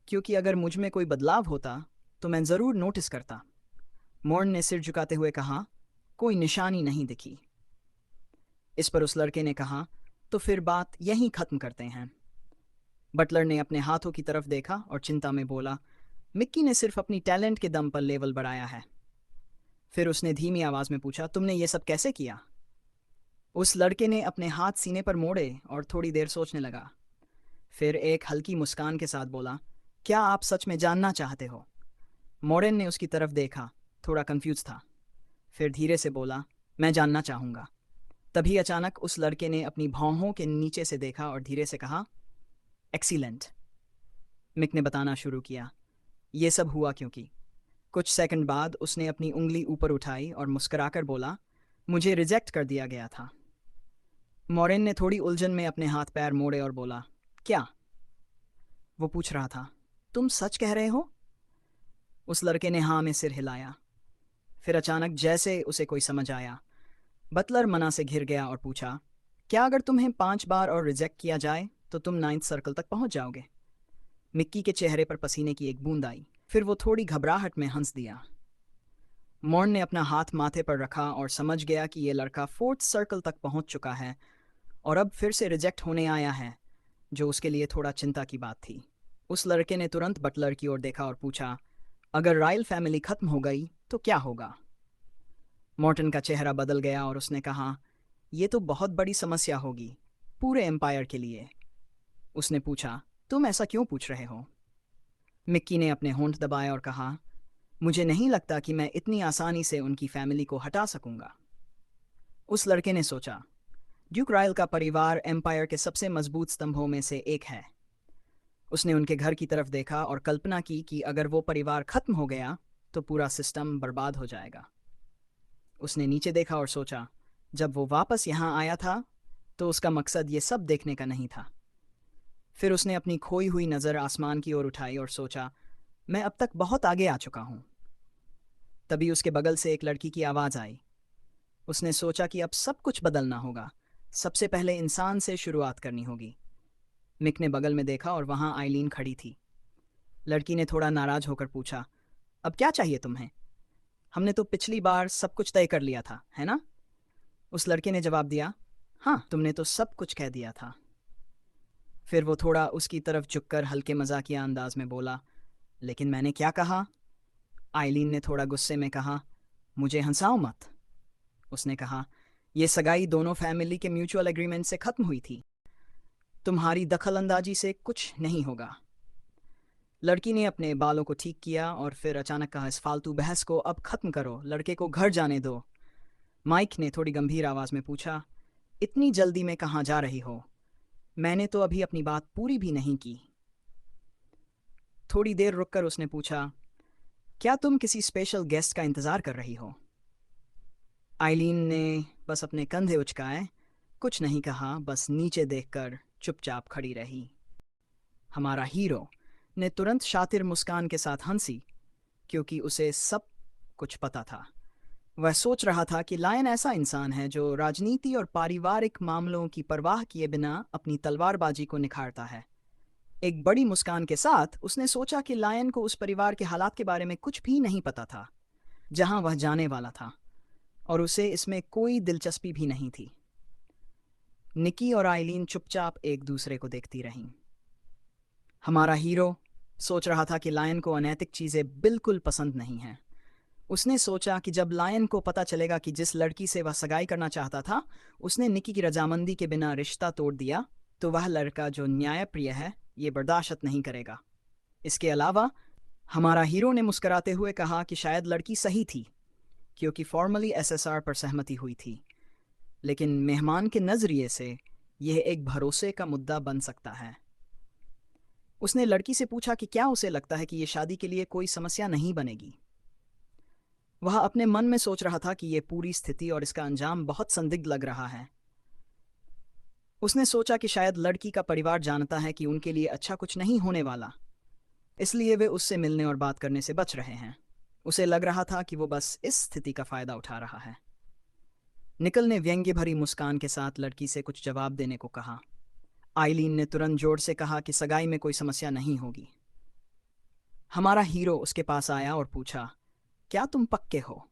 क्योंकि अगर मुझ में कोई बदलाव होता तो मैं ज़रूर नोटिस करता। मॉर्न ने सिर झुकाते हुए कहा, कोई निशानी नहीं दिखी। इस पर उस लड़के ने कहा, तो फिर बात यहीं खत्म करते हैं। बटलर ने अपने हाथों की तरफ देखा और चिंता में बोला, मिक्की ने सिर्फ अपनी टैलेंट के दम पर लेवल बढ़ाया है। फिर उसने धीमी आवाज में पूछा, तुमने ये सब कैसे किया? उस लड़के ने अपने हाथ सीने पर मोड़े और थोड़ी देर सोचने लगा। फिर एक हल्की मुस्कान के साथ बोला, क्या आप सच में जानना चाहते हो? मॉरेन ने उसकी तरफ देखा, थोड़ा कंफ्यूज था। फिर धीरे से बोला, मैं जानना चाहूंगा। तभी अचानक उस लड़के ने अपनी भौहों के नीचे से देखा और धीरे से कहा, एक्सीलेंट। मिक ने बताना शुरू किया, यह सब हुआ क्योंकि कुछ सेकंड बाद उसने अपनी उंगली ऊपर उठाई और मुस्कुराकर बोला, मुझे रिजेक्ट कर दिया गया था। मॉरेन ने थोड़ी उलझन में अपने हाथ पैर मोड़े और बोला, क्या? वो पूछ रहा था, तुम सच कह रहे हो? उस लड़के ने हाँ में सिर हिलाया। फिर अचानक जैसे उसे कोई समझ आया, बटलर मना से घिर गया और पूछा, क्या अगर तुम्हें 5 बार और रिजेक्ट किया जाए तो तुम 9th सर्कल तक पहुंच जाओगे? मिक्की के चेहरे पर पसीने की एक बूंद आई। फिर वो थोड़ी घबराहट में हंस दिया। मॉर्न ने अपना हाथ माथे पर रखा और समझ गया कि ये लड़का 4th सर्कल तक पहुंच चुका है और अब फिर से रिजेक्ट होने आया है, जो उसके लिए थोड़ा चिंता की बात थी। उस लड़के ने तुरंत बटलर की ओर देखा और पूछा, अगर रॉयल फैमिली खत्म हो गई तो क्या होगा? मॉर्टन का चेहरा बदल गया और उसने कहा, यह तो बहुत बड़ी समस्या होगी, पूरे एम्पायर के लिए। उसने पूछा, तुम ऐसा क्यों पूछ रहे हो? मिक्की ने अपने होंठ दबाए और कहा, मुझे नहीं लगता कि मैं इतनी आसानी से उनकी फैमिली को हटा सकूंगा। उस लड़के ने सोचा, ड्यूक रॉयल का परिवार एम्पायर के सबसे मजबूत स्तंभों में से एक है। उसने उनके घर की तरफ देखा और कल्पना की कि अगर वो परिवार खत्म हो गया तो पूरा सिस्टम बर्बाद हो जाएगा। उसने नीचे देखा और सोचा, जब वो वापस यहाँ आया था तो उसका मकसद ये सब देखने का नहीं था। फिर उसने अपनी खोई हुई नज़र आसमान की ओर उठाई और सोचा, मैं अब तक बहुत आगे आ चुका हूँ। तभी उसके बगल से एक लड़की की आवाज़ आई। उसने सोचा कि अब सब कुछ बदलना होगा, सबसे पहले इंसान से शुरुआत करनी होगी। मिक ने बगल में देखा और वहां आइलीन खड़ी थी। लड़की ने थोड़ा नाराज होकर पूछा, अब क्या चाहिए तुम्हें? हमने तो पिछली बार सब कुछ तय कर लिया था, है ना? उस लड़के ने जवाब दिया, हाँ, तुमने तो सब कुछ कह दिया था। फिर वो थोड़ा उसकी तरफ झुककर हल्के मजाकिया अंदाज में बोला, लेकिन मैंने क्या कहा? आइलीन ने थोड़ा गुस्से में कहा, मुझे हंसाओ मत। उसने कहा, यह सगाई दोनों फैमिली के म्यूचुअल एग्रीमेंट से खत्म हुई थी। तुम्हारी दखल अंदाजी से कुछ नहीं होगा। लड़की ने अपने बालों को ठीक किया और फिर अचानक कहा, इस फालतू बहस को अब खत्म करो, लड़के को घर जाने दो। माइक ने थोड़ी गंभीर आवाज में पूछा, इतनी जल्दी में कहाँ जा रही हो? मैंने तो अभी अपनी बात पूरी भी नहीं की। थोड़ी देर रुककर उसने पूछा, क्या तुम किसी स्पेशल गेस्ट का इंतजार कर रही हो? आइलीन ने बस अपने कंधे उचकाए, कुछ नहीं कहा, बस नीचे देखकर चुपचाप खड़ी रही। हमारा हीरो ने तुरंत शातिर मुस्कान के साथ हंसी, क्योंकि उसे सब कुछ पता था। वह सोच रहा था कि लायन ऐसा इंसान है जो राजनीति और पारिवारिक मामलों की परवाह किए बिना अपनी तलवारबाजी को निखारता है। एक बड़ी मुस्कान के साथ उसने सोचा कि लायन को उस परिवार के हालात के बारे में कुछ भी नहीं पता था जहां वह जाने वाला था, और उसे इसमें कोई दिलचस्पी भी नहीं थी। निकी और आइलीन चुपचाप एक दूसरे को देखती रहीं। हमारा हीरो सोच रहा था कि लायन को अनैतिक चीजें बिल्कुल पसंद नहीं हैं। उसने सोचा कि जब लायन को पता चलेगा कि जिस लड़की से वह सगाई करना चाहता था उसने निकी की रजामंदी के बिना रिश्ता तोड़ दिया, तो वह लड़का जो न्यायप्रिय है ये बर्दाश्त नहीं करेगा। इसके अलावा हमारा हीरो ने मुस्कुराते हुए कहा कि शायद लड़की सही थी, क्योंकि फॉर्मली एसएसआर पर सहमति हुई थी, लेकिन मेहमान के नजरिए से यह एक भरोसे का मुद्दा बन सकता है। उसने लड़की से पूछा कि क्या उसे लगता है कि यह शादी के लिए कोई समस्या नहीं बनेगी। वह अपने मन में सोच रहा था कि यह पूरी स्थिति और इसका अंजाम बहुत संदिग्ध लग रहा है। उसने सोचा कि शायद लड़की का परिवार जानता है कि उनके लिए अच्छा कुछ नहीं होने वाला, इसलिए वे उससे मिलने और बात करने से बच रहे हैं। उसे लग रहा था कि वो बस इस स्थिति का फायदा उठा रहा है। निकल ने व्यंग्य भरी मुस्कान के साथ लड़की से कुछ जवाब देने को कहा। आइलीन ने तुरंत जोर से कहा कि सगाई में कोई समस्या नहीं होगी। हमारा हीरो उसके पास आया और पूछा, क्या तुम पक्के हो?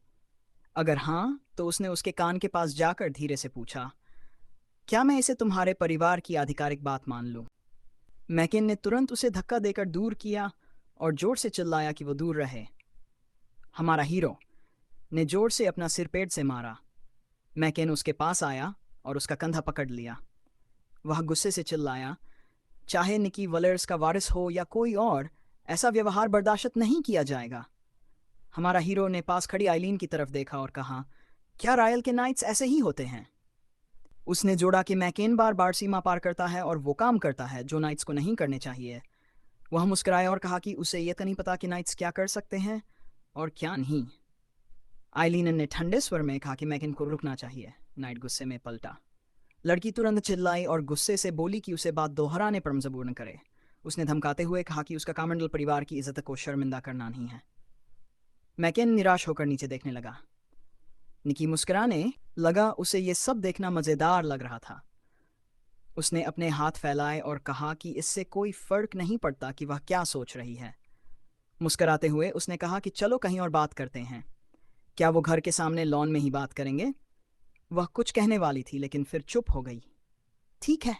अगर हाँ, तो उसने उसके कान के पास जाकर धीरे से पूछा, क्या मैं इसे तुम्हारे परिवार की आधिकारिक बात मान लूं? मैकेन ने तुरंत उसे धक्का देकर दूर किया और जोर से चिल्लाया कि वो दूर रहे। हमारा हीरो ने जोर से अपना सिर पेट से मारा। मैकेन उसके पास आया और उसका कंधा पकड़ लिया। वह गुस्से से चिल्लाया, चाहे निकी वलर्स का वारिस हो या कोई और, ऐसा व्यवहार बर्दाश्त नहीं किया जाएगा। हमारा हीरो ने पास खड़ी आइलीन की तरफ देखा और कहा, क्या रायल के नाइट्स ऐसे ही होते हैं? उसने जोड़ा कि मैकेन बार बार सीमा पार करता है और वो काम करता है जो नाइट्स को नहीं करने चाहिए। वह मुस्कुराया और कहा कि उसे यह तो नहीं पता कि नाइट्स क्या कर सकते हैं और क्या नहीं। आइलीन ने ठंडे स्वर में कहा कि मैकेन को रुकना चाहिए। नाइट गुस्से में पलटा। लड़की तुरंत चिल्लाई और गुस्से से बोली कि उसे बात दोहराने पर मजबूर न करे। उसने धमकाते हुए कहा कि उसका कॉमनवेल्थ परिवार की इज्जत को शर्मिंदा करना नहीं है। मैकेन निराश होकर नीचे देखने लगा। निकी मुस्कुराने लगा, उसे ये सब देखना मजेदार लग रहा था। उसने अपने हाथ फैलाए और कहा कि इससे कोई फर्क नहीं पड़ता कि वह क्या सोच रही है। मुस्कुराते हुए उसने कहा कि चलो कहीं और बात करते हैं। क्या वो घर के सामने लॉन में ही बात करेंगे? वह कुछ कहने वाली थी लेकिन फिर चुप हो गई। ठीक है,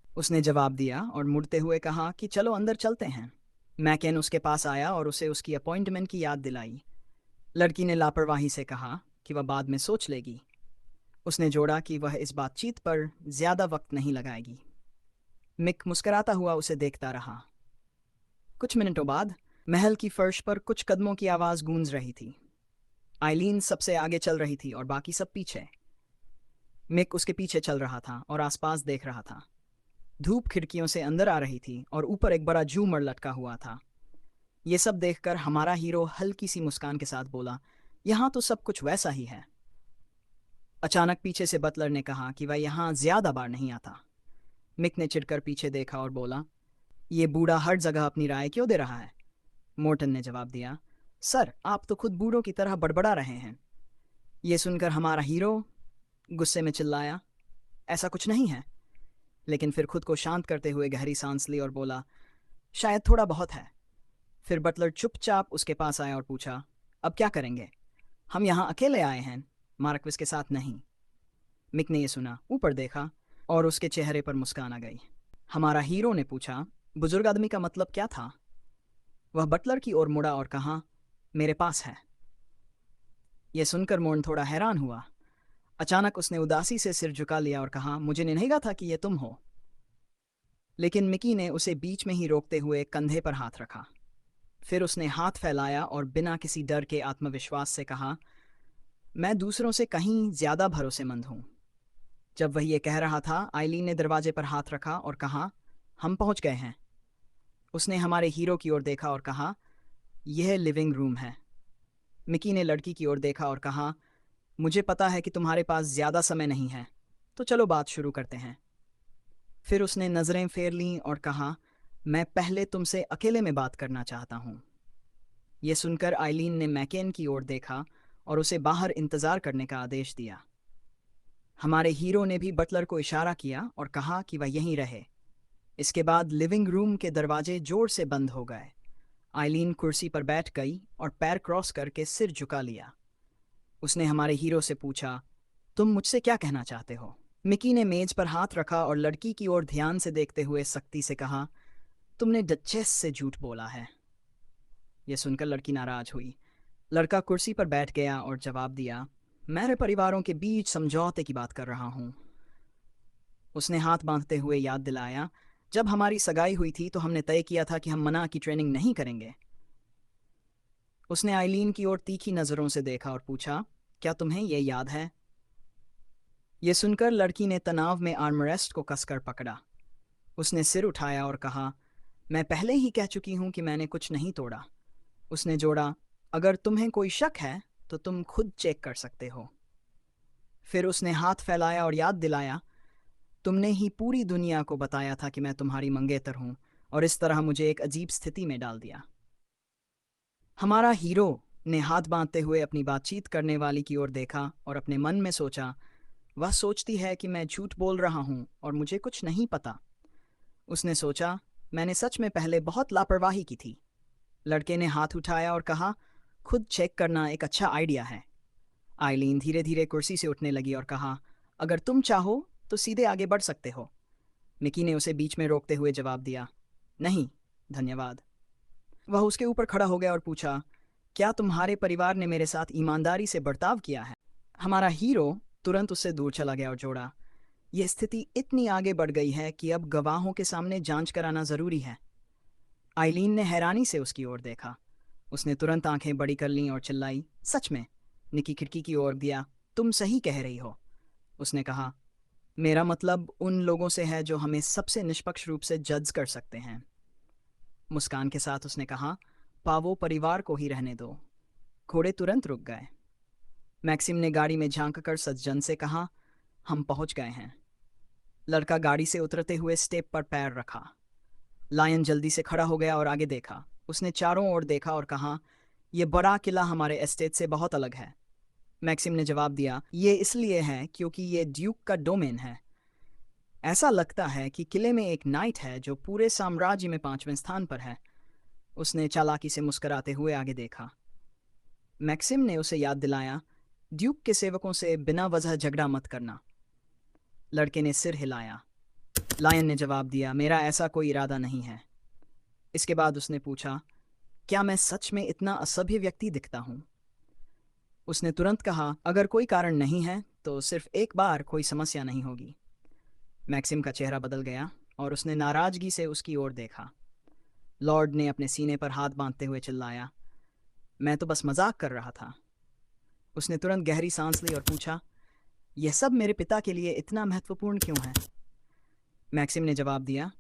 उसने जवाब दिया और मुड़ते हुए कहा कि चलो अंदर चलते हैं। मैकेन उसके पास आया और उसे उसकी अपॉइंटमेंट की याद दिलाई। लड़की ने लापरवाही से कहा कि वह बाद में सोच लेगी। उसने जोड़ा कि वह इस बातचीत पर ज्यादा वक्त नहीं लगाएगी। मिक मुस्कुराता हुआ उसे देखता रहा। कुछ मिनटों बाद महल की फर्श पर कुछ कदमों की आवाज गूंज रही थी। आइलीन सबसे आगे चल रही थी और बाकी सब पीछे। मिक उसके पीछे चल रहा था और आसपास देख रहा था। धूप खिड़कियों से अंदर आ रही थी और ऊपर एक बड़ा झूमर लटका हुआ था। ये सब देखकर हमारा हीरो हल्की सी मुस्कान के साथ बोला, यहाँ तो सब कुछ वैसा ही है। अचानक पीछे से बटलर ने कहा कि वह यहाँ ज्यादा बार नहीं आता। मिक ने चिढ़कर पीछे देखा और बोला, ये बूढ़ा हर जगह अपनी राय क्यों दे रहा है? मोर्टन ने जवाब दिया, सर आप तो खुद बूढ़ों की तरह बड़बड़ा रहे हैं। ये सुनकर हमारा हीरो गुस्से में चिल्लाया, ऐसा कुछ नहीं है। लेकिन फिर खुद को शांत करते हुए गहरी सांस ली और बोला, शायद थोड़ा बहुत है। फिर बटलर चुपचाप उसके पास आया और पूछा, अब क्या करेंगे? हम यहाँ अकेले आए हैं, मार्कविस के साथ नहीं। मिक ने यह सुना, ऊपर देखा और उसके चेहरे पर मुस्कान आ गई। हमारा हीरो ने पूछा, बुजुर्ग आदमी का मतलब क्या था? वह बटलर की ओर मुड़ा और कहा, मेरे पास है। यह सुनकर मोर्न थोड़ा हैरान हुआ। अचानक उसने उदासी से सिर झुका लिया और कहा, मुझे नहीं लगा था कि यह तुम हो। लेकिन मिकी ने उसे बीच में ही रोकते हुए कंधे पर हाथ रखा। फिर उसने हाथ फैलाया और बिना किसी डर के आत्मविश्वास से कहा, मैं दूसरों से कहीं ज्यादा भरोसेमंद हूं। जब वह ये कह रहा था, आइलीन ने दरवाजे पर हाथ रखा और कहा, हम पहुंच गए हैं। उसने हमारे हीरो की ओर देखा और कहा, यह लिविंग रूम है। मिकी ने लड़की की ओर देखा और कहा, मुझे पता है कि तुम्हारे पास ज्यादा समय नहीं है, तो चलो बात शुरू करते हैं। फिर उसने नजरें फेर लीं और कहा, मैं पहले तुमसे अकेले में बात करना चाहता हूं। यह सुनकर आइलीन ने मैकेन की ओर देखा और उसे बाहर इंतजार करने का आदेश दिया। हमारे हीरो ने भी बटलर को इशारा किया और कहा कि वह यहीं रहे। इसके बाद लिविंग रूम के दरवाजे जोर से बंद हो गए। आइलीन कुर्सी पर बैठ गई और पैर क्रॉस करके सिर झुका लिया। उसने हमारे हीरो से पूछा, तुम मुझसे क्या कहना चाहते हो? मिकी ने मेज पर हाथ रखा और लड़की की ओर ध्यान से देखते हुए सख्ती से कहा, तुमने डचेस से झूठ बोला है। यह सुनकर लड़की नाराज हुई। लड़का कुर्सी पर बैठ गया और जवाब दिया, मेरे परिवारों के बीच समझौते की बात कर रहा हूं। उसने हाथ बांधते हुए याद दिलाया, जब हमारी सगाई हुई थी तो हमने तय किया था कि हम मना की ट्रेनिंग नहीं करेंगे। उसने आइलीन की ओर तीखी नजरों से देखा और पूछा, क्या तुम्हें यह याद है? यह सुनकर लड़की ने तनाव में आर्मरेस्ट को कसकर पकड़ा। उसने सिर उठाया और कहा, मैं पहले ही कह चुकी हूं कि मैंने कुछ नहीं तोड़ा। उसने जोड़ा, अगर तुम्हें कोई शक है तो तुम खुद चेक कर सकते हो। फिर उसने हाथ फैलाया और याद दिलाया, तुमने ही पूरी दुनिया को बताया था कि मैं तुम्हारी मंगेतर हूं और इस तरह मुझे एक अजीब स्थिति में डाल दिया। हमारा हीरो ने हाथ बांधते हुए अपनी बातचीत करने वाली की ओर देखा और अपने मन में सोचा, वह सोचती है कि मैं झूठ बोल रहा हूं और मुझे कुछ नहीं पता। उसने सोचा, मैंने सच में पहले बहुत लापरवाही की थी। लड़के ने हाथ उठाया और कहा, खुद चेक करना एक अच्छा आइडिया है। आइलीन धीरे धीरे कुर्सी से उठने लगी और कहा, अगर तुम चाहो तो सीधे आगे बढ़ सकते हो। मिकी ने उसे बीच में रोकते हुए जवाब दिया, नहीं धन्यवाद। वह उसके ऊपर खड़ा हो गया और पूछा, क्या तुम्हारे परिवार ने मेरे साथ ईमानदारी से बर्ताव किया है? हमारा हीरो तुरंत उससे दूर चला गया और जोड़ा, यह स्थिति इतनी आगे बढ़ गई है कि अब गवाहों के सामने जांच कराना जरूरी है। आइलीन ने हैरानी से उसकी ओर देखा। उसने तुरंत आंखें बड़ी कर लीं और चिल्लाई, सच में? निकी खिड़की की ओर गया, तुम सही कह रही हो। उसने कहा, मेरा मतलब उन लोगों से है जो हमें सबसे निष्पक्ष रूप से जज कर सकते हैं। मुस्कान के साथ उसने कहा, पावो परिवार को ही रहने दो। घोड़े तुरंत रुक गए। मैक्सिम ने गाड़ी में झांक कर सज्जन से कहा, हम पहुंच गए हैं। लड़का गाड़ी से उतरते हुए स्टेप पर पैर रखा। लायन जल्दी से खड़ा हो गया और आगे देखा। उसने चारों ओर देखा और कहा, यह बड़ा किला हमारे एस्टेट से बहुत अलग है। मैक्सिम ने जवाब दिया, ये इसलिए है क्योंकि ये ड्यूक का डोमेन है। ऐसा लगता है कि किले में एक नाइट है जो पूरे साम्राज्य में 5वें स्थान पर है। उसने चालाकी से मुस्कुराते हुए आगे देखा। मैक्सिम ने उसे याद दिलाया, ड्यूक के सेवकों से बिना वजह झगड़ा मत करना। लड़के ने सिर हिलाया। लायन ने जवाब दिया, मेरा ऐसा कोई इरादा नहीं है। इसके बाद उसने पूछा, क्या मैं सच में इतना असभ्य व्यक्ति दिखता हूं? उसने तुरंत कहा, अगर कोई कारण नहीं है तो सिर्फ एक बार कोई समस्या नहीं होगी। मैक्सिम का चेहरा बदल गया और उसने नाराजगी से उसकी ओर देखा। लॉर्ड ने अपने सीने पर हाथ बांधते हुए चिल्लाया, मैं तो बस मजाक कर रहा था। उसने तुरंत गहरी सांस ली और पूछा, यह सब मेरे पिता के लिए इतना महत्वपूर्ण क्यों है? मैक्सिम ने जवाब दिया,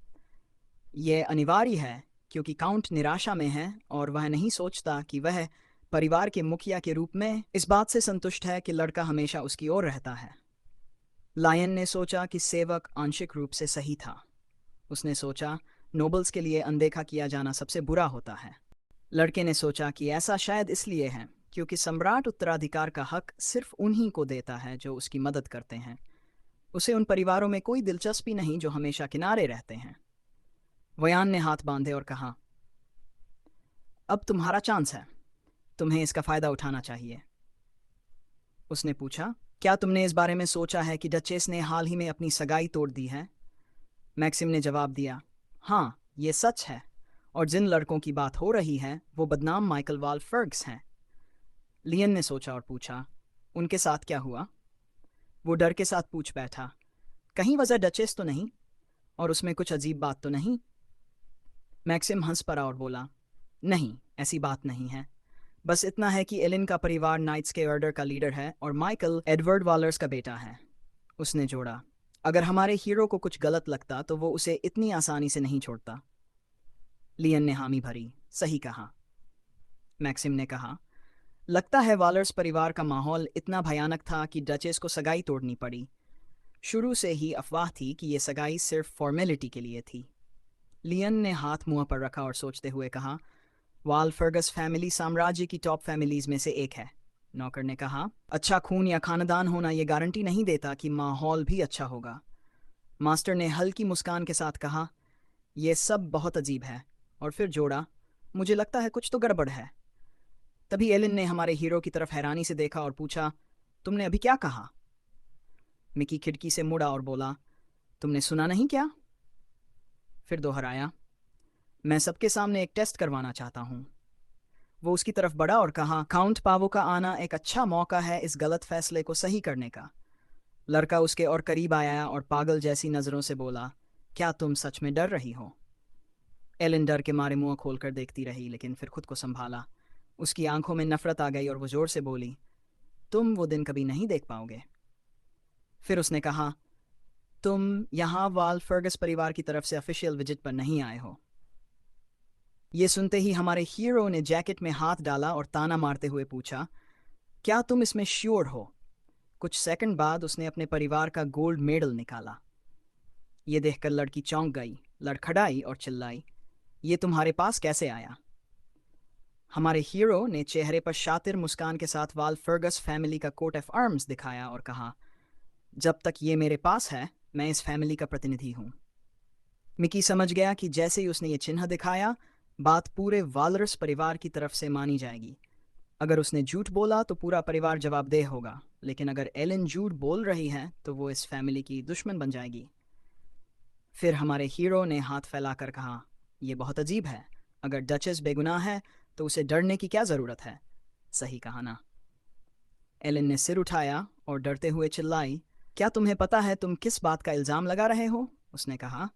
यह अनिवार्य है क्योंकि काउंट निराशा में है और वह नहीं सोचता कि वह परिवार के मुखिया के रूप में इस बात से संतुष्ट है कि लड़का हमेशा उसकी ओर रहता है। लायन ने सोचा कि सेवक आंशिक रूप से सही था। उसने सोचा, नोबल्स के लिए अनदेखा किया जाना सबसे बुरा होता है। लड़के ने सोचा कि ऐसा शायद इसलिए है क्योंकि सम्राट उत्तराधिकार का हक सिर्फ उन्हीं को देता है जो उसकी मदद करते हैं। उसे उन परिवारों में कोई दिलचस्पी नहीं जो हमेशा किनारे रहते हैं। वयान ने हाथ बांधे और कहा, अब तुम्हारा चांस है, तुम्हें इसका फायदा उठाना चाहिए। उसने पूछा, क्या तुमने इस बारे में सोचा है कि डचेस ने हाल ही में अपनी सगाई तोड़ दी है? मैक्सिम ने जवाब दिया, हाँ, ये सच है, और जिन लड़कों की बात हो रही है वो बदनाम माइकल वालफर्ग्स हैं। लियन ने सोचा और पूछा, उनके साथ क्या हुआ? वो डर के साथ पूछ बैठा, कहीं वजह डचेस तो नहीं, और उसमें कुछ अजीब बात तो नहीं? मैक्सिम हंस पड़ा और बोला, नहीं, ऐसी बात नहीं है। बस इतना है कि एलिन का परिवार नाइट्स के ऑर्डर का लीडर है और माइकल एडवर्ड वालर्स का बेटा है। उसने जोड़ा, अगर हमारे हीरो को कुछ गलत लगता तो वो उसे इतनी आसानी से नहीं छोड़ता। लियन ने हामी भरी, सही कहा। मैक्सिम ने कहा, लगता है वालर्स परिवार का माहौल इतना भयानक था कि डचेस को सगाई तोड़नी पड़ी। शुरू से ही अफवाह थी कि ये सगाई सिर्फ फॉर्मेलिटी के लिए थी। लियन ने हाथ मुंह पर रखा और सोचते हुए कहा, वालफर्गस फैमिली साम्राज्य की टॉप फैमिलीज में से एक है। नौकर ने कहा, अच्छा खून या खानदान होना ये गारंटी नहीं देता कि माहौल भी अच्छा होगा। मास्टर ने हल्की मुस्कान के साथ कहा, यह सब बहुत अजीब है, और फिर जोड़ा, मुझे लगता है कुछ तो गड़बड़ है। तभी एलिन ने हमारे हीरो की तरफ हैरानी से देखा और पूछा, तुमने अभी क्या कहा? मिकी खिड़की से मुड़ा और बोला, तुमने सुना नहीं क्या? फिर दोहराया, मैं सबके सामने एक टेस्ट करवाना चाहता हूँ। वो उसकी तरफ बढ़ा और कहा, काउंट पावो का आना एक अच्छा मौका है इस गलत फैसले को सही करने का। लड़का उसके और करीब आया और पागल जैसी नजरों से बोला, क्या तुम सच में डर रही हो? एलिन डर के मारे मुंह खोलकर देखती रही, लेकिन फिर खुद को संभाला। उसकी आंखों में नफरत आ गई और वो जोर से बोली, तुम वो दिन कभी नहीं देख पाओगे। फिर उसने कहा, तुम यहाँ वालफर्गस परिवार की तरफ से ऑफिशियल विजिट पर नहीं आए हो। ये सुनते ही हमारे हीरो ने जैकेट में हाथ डाला और ताना मारते हुए पूछा, क्या तुम इसमें श्योर हो? कुछ सेकंड बाद उसने अपने परिवार का गोल्ड मेडल निकाला। ये देखकर लड़की चौंक गई, लड़खड़ाई और चिल्लाई, ये तुम्हारे पास कैसे आया? हमारे हीरो ने चेहरे पर शातिर मुस्कान के साथ वालफर्गस फैमिली का कोट ऑफ आर्म्स दिखाया और कहा, जब तक ये मेरे पास है मैं इस फैमिली का प्रतिनिधि हूं। मिकी समझ गया कि जैसे ही उसने ये चिन्ह दिखाया, बात पूरे वालरस परिवार की तरफ से मानी जाएगी। अगर उसने झूठ बोला तो पूरा परिवार जवाबदेह होगा, लेकिन अगर एलिन झूठ बोल रही है तो वो इस फैमिली की दुश्मन बन जाएगी। फिर हमारे हीरो ने हाथ फैलाकर कहा, यह बहुत अजीब है, अगर डचेस बेगुनाह है तो उसे डरने की क्या जरूरत है? सही कहा ना? एलिन ने सिर उठाया और डरते हुए चिल्लाई, क्या तुम्हें पता है तुम किस बात का इल्जाम लगा रहे हो? उसने कहा,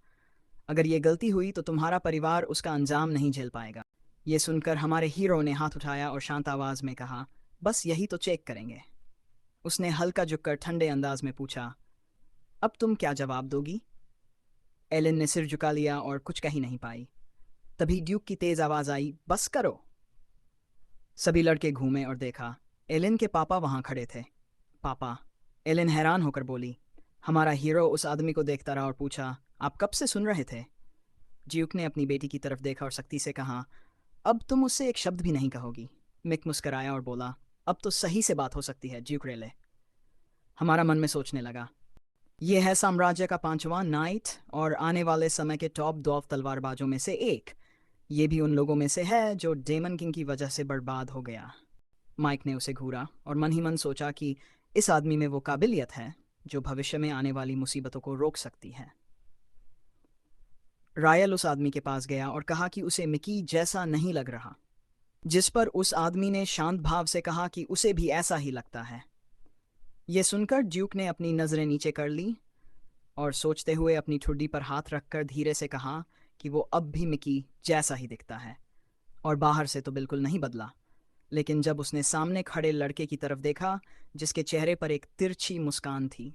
अगर ये गलती हुई तो तुम्हारा परिवार उसका अंजाम नहीं झेल पाएगा। ये सुनकर हमारे हीरो ने हाथ उठाया और शांत आवाज में कहा, बस यही तो चेक करेंगे। उसने हल्का झुककर ठंडे अंदाज में पूछा, अब तुम क्या जवाब दोगी? एलिन ने सिर झुका लिया और कुछ कह ही नहीं पाई। तभी ड्यूक की तेज आवाज आई, बस करो। सभी लड़के घूमे और देखा, एलिन के पापा वहां खड़े थे। पापा? एलिन हैरान होकर बोली। हमारा हीरो उस आदमी को देखता रहा और पूछा, आप कब से सुन रहे थे? ड्यूक ने अपनी बेटी की तरफ देखा और सख्ती से कहा, अब तुम उससे एक शब्द भी नहीं कहोगी। मिक मुस्कराया और बोला, अब तो सही से बात हो सकती है ड्यूक रेले। हमारा मन में सोचने लगा, यह है साम्राज्य का 5वां नाइट और आने वाले समय के टॉप डॉफ तलवारबाजों में से एक। ये भी उन लोगों में से है जो डेमन किंग की वजह से बर्बाद हो गया। माइक ने उसे घूरा और मन ही मन सोचा कि इस आदमी में वो काबिलियत है जो भविष्य में आने वाली मुसीबतों को रोक सकती है। रायल उस आदमी के पास गया और कहा कि उसे मिकी जैसा नहीं लग रहा, जिस पर उस आदमी ने शांत भाव से कहा कि उसे भी ऐसा ही लगता है। यह सुनकर ड्यूक ने अपनी नजरें नीचे कर ली और सोचते हुए अपनी ठुड्डी पर हाथ रखकर धीरे से कहा कि वो अब भी मिकी जैसा ही दिखता है, और बाहर से तो बिल्कुल नहीं बदला। लेकिन जब उसने सामने खड़े लड़के की तरफ देखा जिसके चेहरे पर एक तिरछी मुस्कान थी,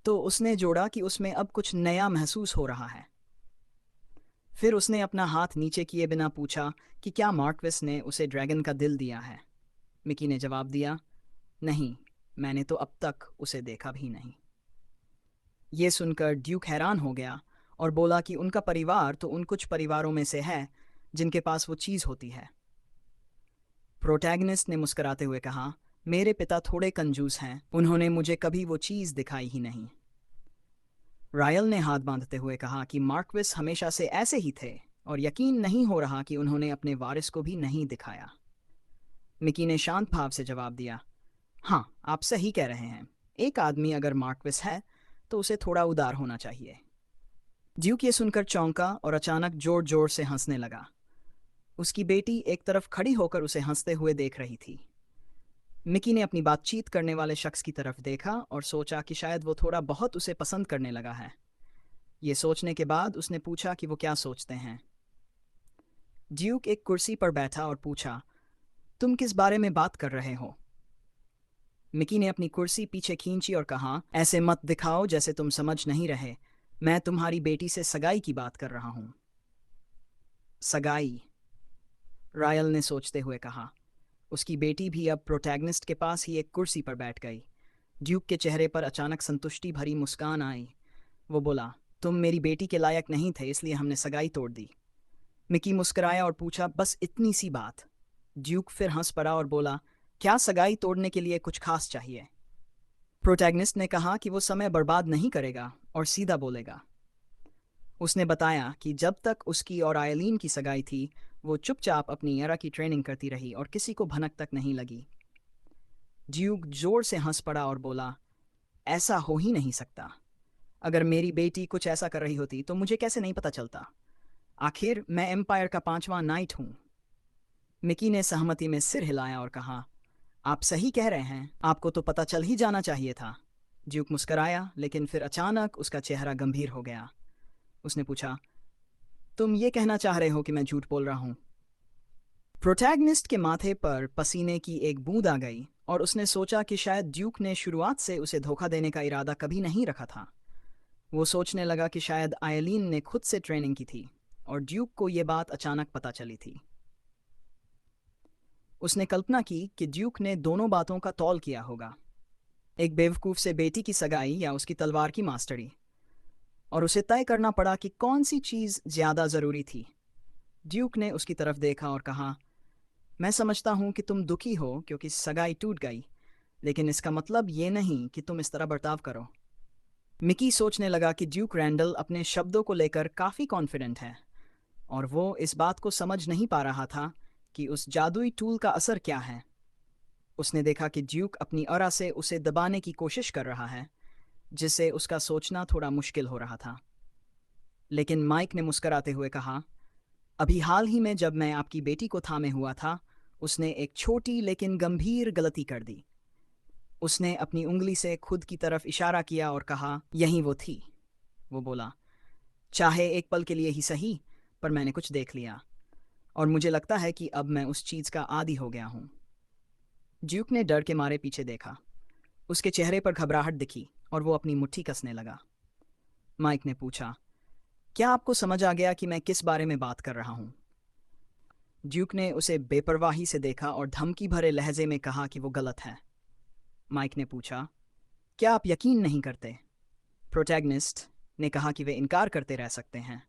तो उसने जोड़ा कि उसमें अब कुछ नया महसूस हो रहा है। फिर उसने अपना हाथ नीचे किए बिना पूछा कि क्या मार्क्विस ने उसे ड्रैगन का दिल दिया है। मिकी ने जवाब दिया, नहीं, मैंने तो अब तक उसे देखा भी नहीं। ये सुनकर ड्यूक हैरान हो गया और बोला कि उनका परिवार तो उन कुछ परिवारों में से है जिनके पास वो चीज़ होती है। प्रोटैगनिस्ट ने मुस्कुराते हुए कहा, मेरे पिता थोड़े कंजूस हैं, उन्होंने मुझे कभी वो चीज़ दिखाई ही नहीं। रायल ने हाथ बांधते हुए कहा कि मार्क्विस हमेशा से ऐसे ही थे और यकीन नहीं हो रहा कि उन्होंने अपने वारिस को भी नहीं दिखाया। मिकी ने शांत भाव से जवाब दिया, हाँ, आप सही कह रहे हैं। एक आदमी अगर मार्क्विस है तो उसे थोड़ा उदार होना चाहिए। ड्यूक ये सुनकर चौंका और अचानक जोर जोर से हंसने लगा। उसकी बेटी एक तरफ खड़ी होकर उसे हंसते हुए देख रही थी। मिकी ने अपनी बातचीत करने वाले शख्स की तरफ देखा और सोचा कि शायद वो थोड़ा बहुत उसे पसंद करने लगा है। ये सोचने के बाद उसने पूछा कि वो क्या सोचते हैं। ड्यूक एक कुर्सी पर बैठा और पूछा, तुम किस बारे में बात कर रहे हो? मिकी ने अपनी कुर्सी पीछे खींची और कहा, ऐसे मत दिखाओ जैसे तुम समझ नहीं रहे। मैं तुम्हारी बेटी से सगाई की बात कर रहा हूं। सगाई? रायल ने सोचते हुए कहा। उसकी बेटी भी अब प्रोटैगनिस्ट के पास ही एक कुर्सी पर बैठ गई। ड्यूक के चेहरे पर अचानक संतुष्टि भरी मुस्कान आई। वो बोला, तुम मेरी बेटी के लायक नहीं थे, इसलिए हमने सगाई तोड़ दी। मिकी मुस्कुराया और पूछा, बस इतनी सी बात? ड्यूक फिर हंस पड़ा और बोला, क्या सगाई तोड़ने के लिए कुछ खास चाहिए? प्रोटैगनिस्ट ने कहा कि वो समय बर्बाद नहीं करेगा और सीधा बोलेगा। उसने बताया कि जब तक उसकी और आयलीन की सगाई थी, वो चुपचाप अपनी एरा की ट्रेनिंग करती रही और किसी को भनक तक नहीं लगी। ड्यूक जोर से हंस पड़ा और बोला, ऐसा हो ही नहीं सकता। अगर मेरी बेटी कुछ ऐसा कर रही होती तो मुझे कैसे नहीं पता चलता? आखिर मैं एम्पायर का 5वां नाइट हूं। मिकी ने सहमति में सिर हिलाया और कहा, आप सही कह रहे हैं, आपको तो पता चल ही जाना चाहिए था। ड्यूक मुस्कराया, लेकिन फिर अचानक उसका चेहरा गंभीर हो गया। उसने पूछा, तुम ये कहना चाह रहे हो कि मैं झूठ बोल रहा हूं? प्रोटैगनिस्ट के माथे पर पसीने की एक बूंद आ गई और उसने सोचा कि शायद ड्यूक ने शुरुआत से उसे धोखा देने का इरादा कभी नहीं रखा था। वो सोचने लगा कि शायद आयलीन ने खुद से ट्रेनिंग की थी और ड्यूक को ये बात अचानक पता चली थी। उसने कल्पना की कि ड्यूक ने दोनों बातों का तौल किया होगा, एक बेवकूफ़ से बेटी की सगाई या उसकी तलवार की मास्टरी, और उसे तय करना पड़ा कि कौन सी चीज़ ज़्यादा ज़रूरी थी। ड्यूक ने उसकी तरफ देखा और कहा, मैं समझता हूं कि तुम दुखी हो क्योंकि सगाई टूट गई, लेकिन इसका मतलब ये नहीं कि तुम इस तरह बर्ताव करो। मिकी सोचने लगा कि ड्यूक रैंडल अपने शब्दों को लेकर काफ़ी कॉन्फिडेंट है और वो इस बात को समझ नहीं पा रहा था कि उस जादुई टूल का असर क्या है। उसने देखा कि ड्यूक अपनी अरा से उसे दबाने की कोशिश कर रहा है, जिससे उसका सोचना थोड़ा मुश्किल हो रहा था। लेकिन माइक ने मुस्कराते हुए कहा, अभी हाल ही में जब मैं आपकी बेटी को थामे हुआ था, उसने एक छोटी लेकिन गंभीर गलती कर दी। उसने अपनी उंगली से खुद की तरफ इशारा किया और कहा, यहीं वो थी। वो बोला, चाहे एक पल के लिए ही सही, पर मैंने कुछ देख लिया और मुझे लगता है कि अब मैं उस चीज़ का आदी हो गया हूँ। ड्यूक ने डर के मारे पीछे देखा। उसके चेहरे पर घबराहट दिखी और वो अपनी मुट्ठी कसने लगा। माइक ने पूछा, क्या आपको समझ आ गया कि मैं किस बारे में बात कर रहा हूँ? ड्यूक ने उसे बेपरवाही से देखा और धमकी भरे लहजे में कहा कि वो गलत है। माइक ने पूछा, क्या आप यकीन नहीं करते? प्रोटैगनिस्ट ने कहा कि वे इनकार करते रह सकते हैं।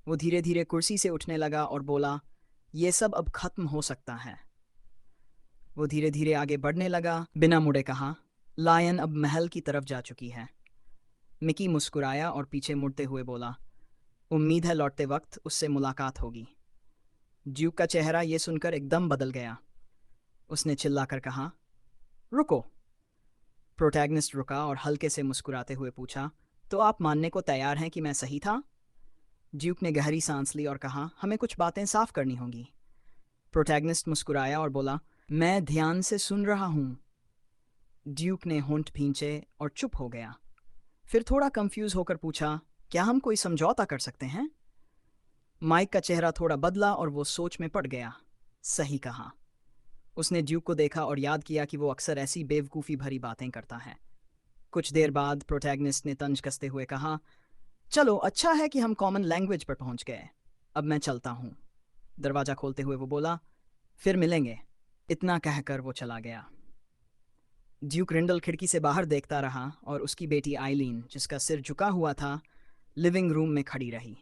वो धीरे धीरे कुर्सी से उठने लगा और बोला, ये सब अब खत्म हो सकता है। वो धीरे धीरे आगे बढ़ने लगा, बिना मुड़े कहा, लायन अब महल की तरफ जा चुकी है। मिकी मुस्कुराया और पीछे मुड़ते हुए बोला, उम्मीद है लौटते वक्त उससे मुलाकात होगी। ड्यूक का चेहरा ये सुनकर एकदम बदल गया। उसने चिल्लाकर कहा, रुको। प्रोटैगनिस्ट रुका और हल्के से मुस्कुराते हुए पूछा, तो आप मानने को तैयार हैं कि मैं सही था? ड्यूक ने गहरी सांस ली और कहा, हमें कुछ बातें साफ करनी होंगी। प्रोटैगनिस्ट मुस्कुराया और बोला, मैं ध्यान से सुन रहा हूं। ड्यूक ने होंठ भींचे और चुप हो गया। फिर थोड़ा कंफ्यूज होकर पूछा, क्या हम कोई समझौता कर सकते हैं? माइक का चेहरा थोड़ा बदला और वो सोच में पड़ गया। सही कहा। उसने ड्यूक को देखा और याद किया कि वो अक्सर ऐसी बेवकूफ़ी भरी बातें करता है। कुछ देर बाद प्रोटैगनिस्ट ने तंज कसते हुए कहा, चलो अच्छा है कि हम कॉमन लैंग्वेज पर पहुंच गए। अब मैं चलता हूँ। दरवाज़ा खोलते हुए वो बोला, फिर मिलेंगे। इतना कहकर वो चला गया। ड्यूक रिंडल खिड़की से बाहर देखता रहा और उसकी बेटी आइलीन, जिसका सिर झुका हुआ था, लिविंग रूम में खड़ी रही।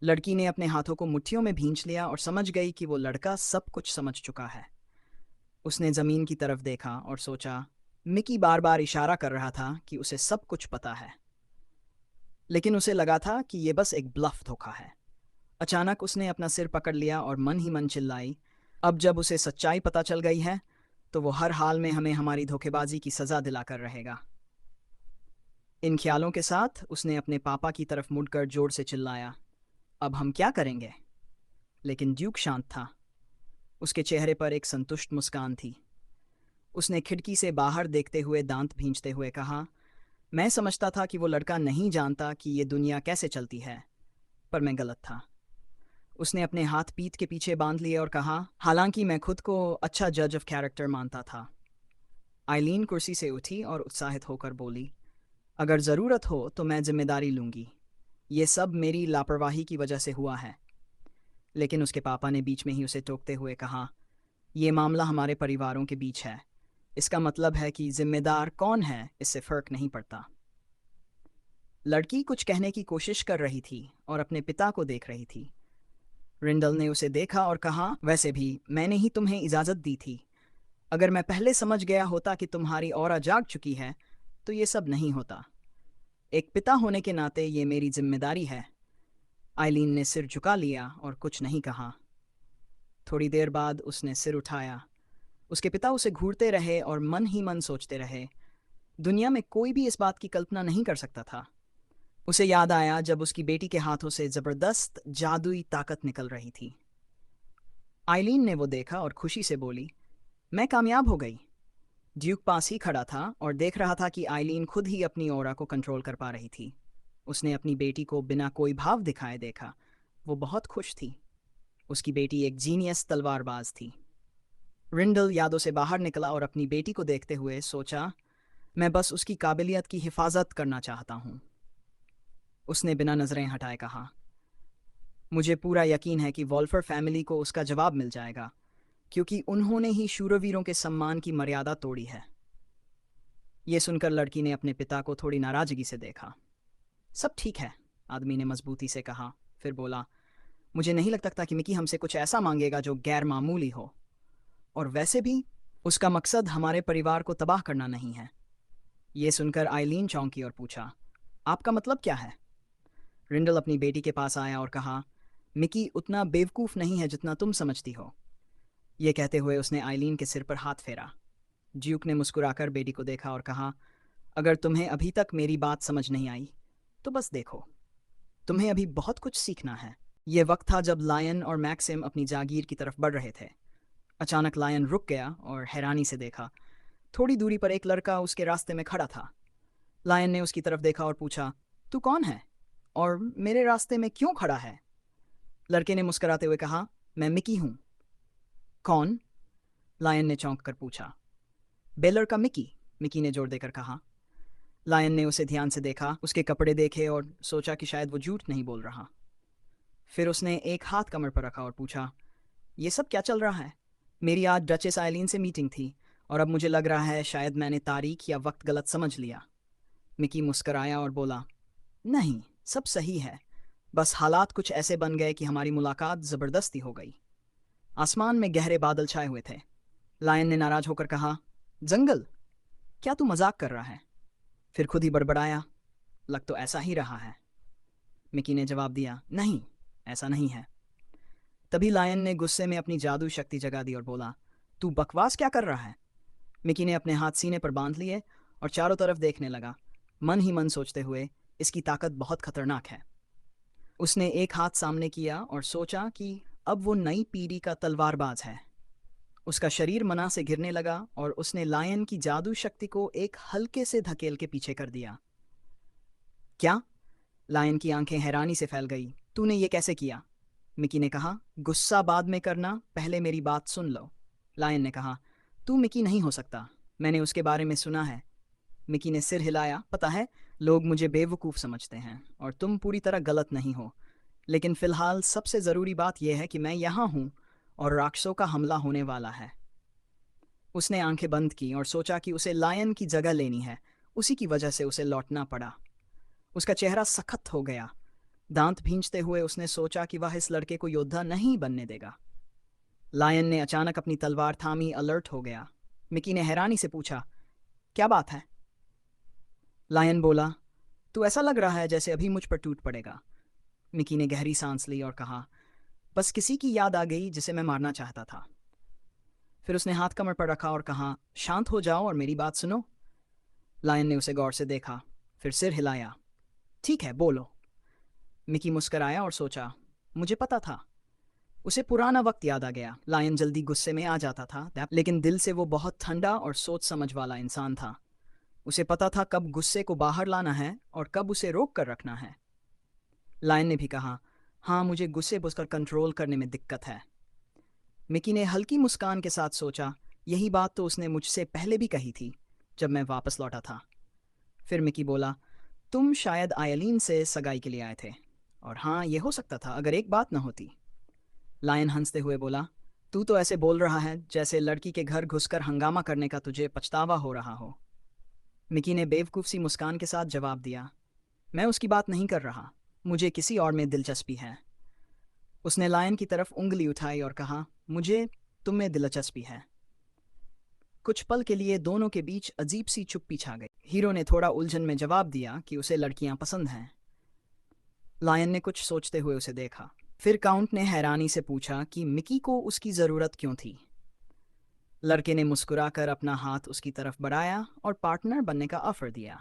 लड़की ने अपने हाथों को मुट्ठियों में भींच लिया और समझ गई कि वो लड़का सब कुछ समझ चुका है। उसने ज़मीन की तरफ देखा और सोचा, मिकी बार बार इशारा कर रहा था कि उसे सब कुछ पता है। लेकिन उसे लगा था कि ये बस एक ब्लफ धोखा है। अचानक उसने अपना सिर पकड़ लिया और मन ही मन चिल्लाई, अब जब उसे सच्चाई पता चल गई है तो वो हर हाल में हमें हमारी धोखेबाजी की सजा दिलाकर रहेगा। इन ख्यालों के साथ उसने अपने पापा की तरफ मुड़कर जोर से चिल्लाया, अब हम क्या करेंगे? लेकिन ड्यूक शांत था। उसके चेहरे पर एक संतुष्ट मुस्कान थी। उसने खिड़की से बाहर देखते हुए दांत भींचते हुए कहा, मैं समझता था कि वो लड़का नहीं जानता कि ये दुनिया कैसे चलती है, पर मैं गलत था। उसने अपने हाथ पीठ के पीछे बांध लिए और कहा, हालांकि मैं खुद को अच्छा जज ऑफ कैरेक्टर मानता था। आइलीन कुर्सी से उठी और उत्साहित होकर बोली, अगर ज़रूरत हो तो मैं जिम्मेदारी लूंगी। ये सब मेरी लापरवाही की वजह से हुआ है। लेकिन उसके पापा ने बीच में ही उसे टोकते हुए कहा, यह मामला हमारे परिवारों के बीच है। इसका मतलब है कि जिम्मेदार कौन है इससे फर्क नहीं पड़ता। लड़की कुछ कहने की कोशिश कर रही थी और अपने पिता को देख रही थी। रिंडल ने उसे देखा और कहा, वैसे भी मैंने ही तुम्हें इजाज़त दी थी। अगर मैं पहले समझ गया होता कि तुम्हारी ऑरा जाग चुकी है तो ये सब नहीं होता। एक पिता होने के नाते ये मेरी जिम्मेदारी है। आइलीन ने सिर झुका लिया और कुछ नहीं कहा। थोड़ी देर बाद उसने सिर उठाया। उसके पिता उसे घूरते रहे और मन ही मन सोचते रहे, दुनिया में कोई भी इस बात की कल्पना नहीं कर सकता था। उसे याद आया जब उसकी बेटी के हाथों से जबरदस्त जादुई ताकत निकल रही थी। आइलीन ने वो देखा और खुशी से बोली, मैं कामयाब हो गई। ड्यूक पास ही खड़ा था और देख रहा था कि आइलीन खुद ही अपनी ऑरा को कंट्रोल कर पा रही थी। उसने अपनी बेटी को बिना कोई भाव दिखाए देखा। वो बहुत खुश थी। उसकी बेटी एक जीनियस तलवारबाज थी। रिंडल यादों से बाहर निकला और अपनी बेटी को देखते हुए सोचा, मैं बस उसकी काबिलियत की हिफाजत करना चाहता हूँ। उसने बिना नजरें हटाए कहा, मुझे पूरा यकीन है कि वॉल्फर फैमिली को उसका जवाब मिल जाएगा, क्योंकि उन्होंने ही शूरवीरों के सम्मान की मर्यादा तोड़ी है। ये सुनकर लड़की ने अपने पिता को थोड़ी नाराजगी से देखा। सब ठीक है, आदमी ने मजबूती से कहा, फिर बोला, मुझे नहीं लगता था कि मिकी हमसे कुछ ऐसा मांगेगा जो गैर मामूली हो। और वैसे भी उसका मकसद हमारे परिवार को तबाह करना नहीं है। ये सुनकर आइलीन चौंकी और पूछा, आपका मतलब क्या है? रिंडल अपनी बेटी के पास आया और कहा, मिकी उतना बेवकूफ़ नहीं है जितना तुम समझती हो। ये कहते हुए उसने आइलीन के सिर पर हाथ फेरा। ड्यूक ने मुस्कुराकर बेटी को देखा और कहा, अगर तुम्हें अभी तक मेरी बात समझ नहीं आई तो बस देखो, तुम्हें अभी बहुत कुछ सीखना है। ये वक्त था जब लायन और मैक्सिम अपनी जागीर की तरफ बढ़ रहे थे। अचानक लायन रुक गया और हैरानी से देखा। थोड़ी दूरी पर एक लड़का उसके रास्ते में खड़ा था। लायन ने उसकी तरफ देखा और पूछा, तू कौन है और मेरे रास्ते में क्यों खड़ा है? लड़के ने मुस्कुराते हुए कहा, मैं मिकी हूँ। कौन? लायन ने चौंक कर पूछा। बेलर का मिकी, मिकी ने जोर देकर कहा। लायन ने उसे ध्यान से देखा, उसके कपड़े देखे और सोचा कि शायद वो झूठ नहीं बोल रहा। फिर उसने एक हाथ कमर पर रखा और पूछा, ये सब क्या चल रहा है? मेरी आज डचेस आइलीन से मीटिंग थी और अब मुझे लग रहा है शायद मैंने तारीख या वक्त गलत समझ लिया। मिकी मुस्कराया और बोला, नहीं, सब सही है। बस हालात कुछ ऐसे बन गए कि हमारी मुलाकात ज़बरदस्ती हो गई। आसमान में गहरे बादल छाए हुए थे। लायन ने नाराज होकर कहा, जंगल? क्या तू मजाक कर रहा है? फिर खुद ही बड़बड़ाया, लग तो ऐसा ही रहा है। मिकी ने जवाब दिया, नहीं, ऐसा नहीं है। तभी लायन ने गुस्से में अपनी जादू शक्ति जगा दी और बोला, तू बकवास क्या कर रहा है? मिकी ने अपने हाथ सीने पर बांध लिए और चारों तरफ देखने लगा, मन ही मन सोचते हुए, इसकी ताकत बहुत खतरनाक है। उसने एक हाथ सामने किया और सोचा कि अब वो नई पीढ़ी का तलवारबाज है। उसका शरीर मना से गिरने लगा और उसने लायन की जादू शक्ति को एक हल्के से धकेल के पीछे कर दिया। क्या? लायन की आंखें हैरानी से फैल गई। तूने ये कैसे किया? मिकी ने कहा, गुस्सा बाद में करना, पहले मेरी बात सुन लो। लायन ने कहा, तू मिकी नहीं हो सकता, मैंने उसके बारे में सुना है। मिकी ने सिर हिलाया, पता है, लोग मुझे बेवकूफ़ समझते हैं और तुम पूरी तरह गलत नहीं हो। लेकिन फ़िलहाल सबसे ज़रूरी बात यह है कि मैं यहाँ हूँ और राक्षसों का हमला होने वाला है। उसने आंखें बंद की और सोचा कि उसे लायन की जगह लेनी है। उसी की वजह से उसे लौटना पड़ा। उसका चेहरा सख्त हो गया। दांत भींचते हुए उसने सोचा कि वह इस लड़के को योद्धा नहीं बनने देगा। लायन ने अचानक अपनी तलवार थामी अलर्ट हो गया। मिकी ने हैरानी से पूछा, क्या बात है? लायन बोला, तू ऐसा लग रहा है जैसे अभी मुझ पर टूट पड़ेगा। मिकी ने गहरी सांस ली और कहा, बस किसी की याद आ गई जिसे मैं मारना चाहता था। फिर उसने हाथ कमर पर रखा और कहा, शांत हो जाओ और मेरी बात सुनो। लायन ने उसे गौर से देखा, फिर सिर हिलाया। ठीक है, बोलो। मिकी मुस्कराया और सोचा, मुझे पता था। उसे पुराना वक्त याद आ गया। लायन जल्दी गुस्से में आ जाता था, लेकिन दिल से वो बहुत ठंडा और सोच समझ वाला इंसान था। उसे पता था कब गुस्से को बाहर लाना है और कब उसे रोक कर रखना है। लायन ने भी कहा, हाँ, मुझे गुस्से बुझकर कंट्रोल करने में दिक्कत है। मिकी ने हल्की मुस्कान के साथ सोचा, यही बात तो उसने मुझसे पहले भी कही थी जब मैं वापस लौटा था। फिर मिकी बोला, तुम शायद आयलीन से सगाई के लिए आए थे। और हाँ, ये हो सकता था अगर एक बात न होती। लायन हंसते हुए बोला, तू तो ऐसे बोल रहा है जैसे लड़की के घर घुसकर हंगामा करने का तुझे पछतावा हो रहा हो। मिकी ने बेवकूफ सी मुस्कान के साथ जवाब दिया, मैं उसकी बात नहीं कर रहा, मुझे किसी और में दिलचस्पी है। उसने लायन की तरफ उंगली उठाई और कहा, मुझे तुम में दिलचस्पी है। कुछ पल के लिए दोनों के बीच अजीब सी चुप्पी छा गई। हीरो ने थोड़ा उलझन में जवाब दिया कि उसे लड़कियां पसंद हैं। लायन ने कुछ सोचते हुए उसे देखा। फिर काउंट ने हैरानी से पूछा कि मिकी को उसकी ज़रूरत क्यों थी। लड़के ने मुस्कुराकर अपना हाथ उसकी तरफ बढ़ाया और पार्टनर बनने का ऑफर दिया।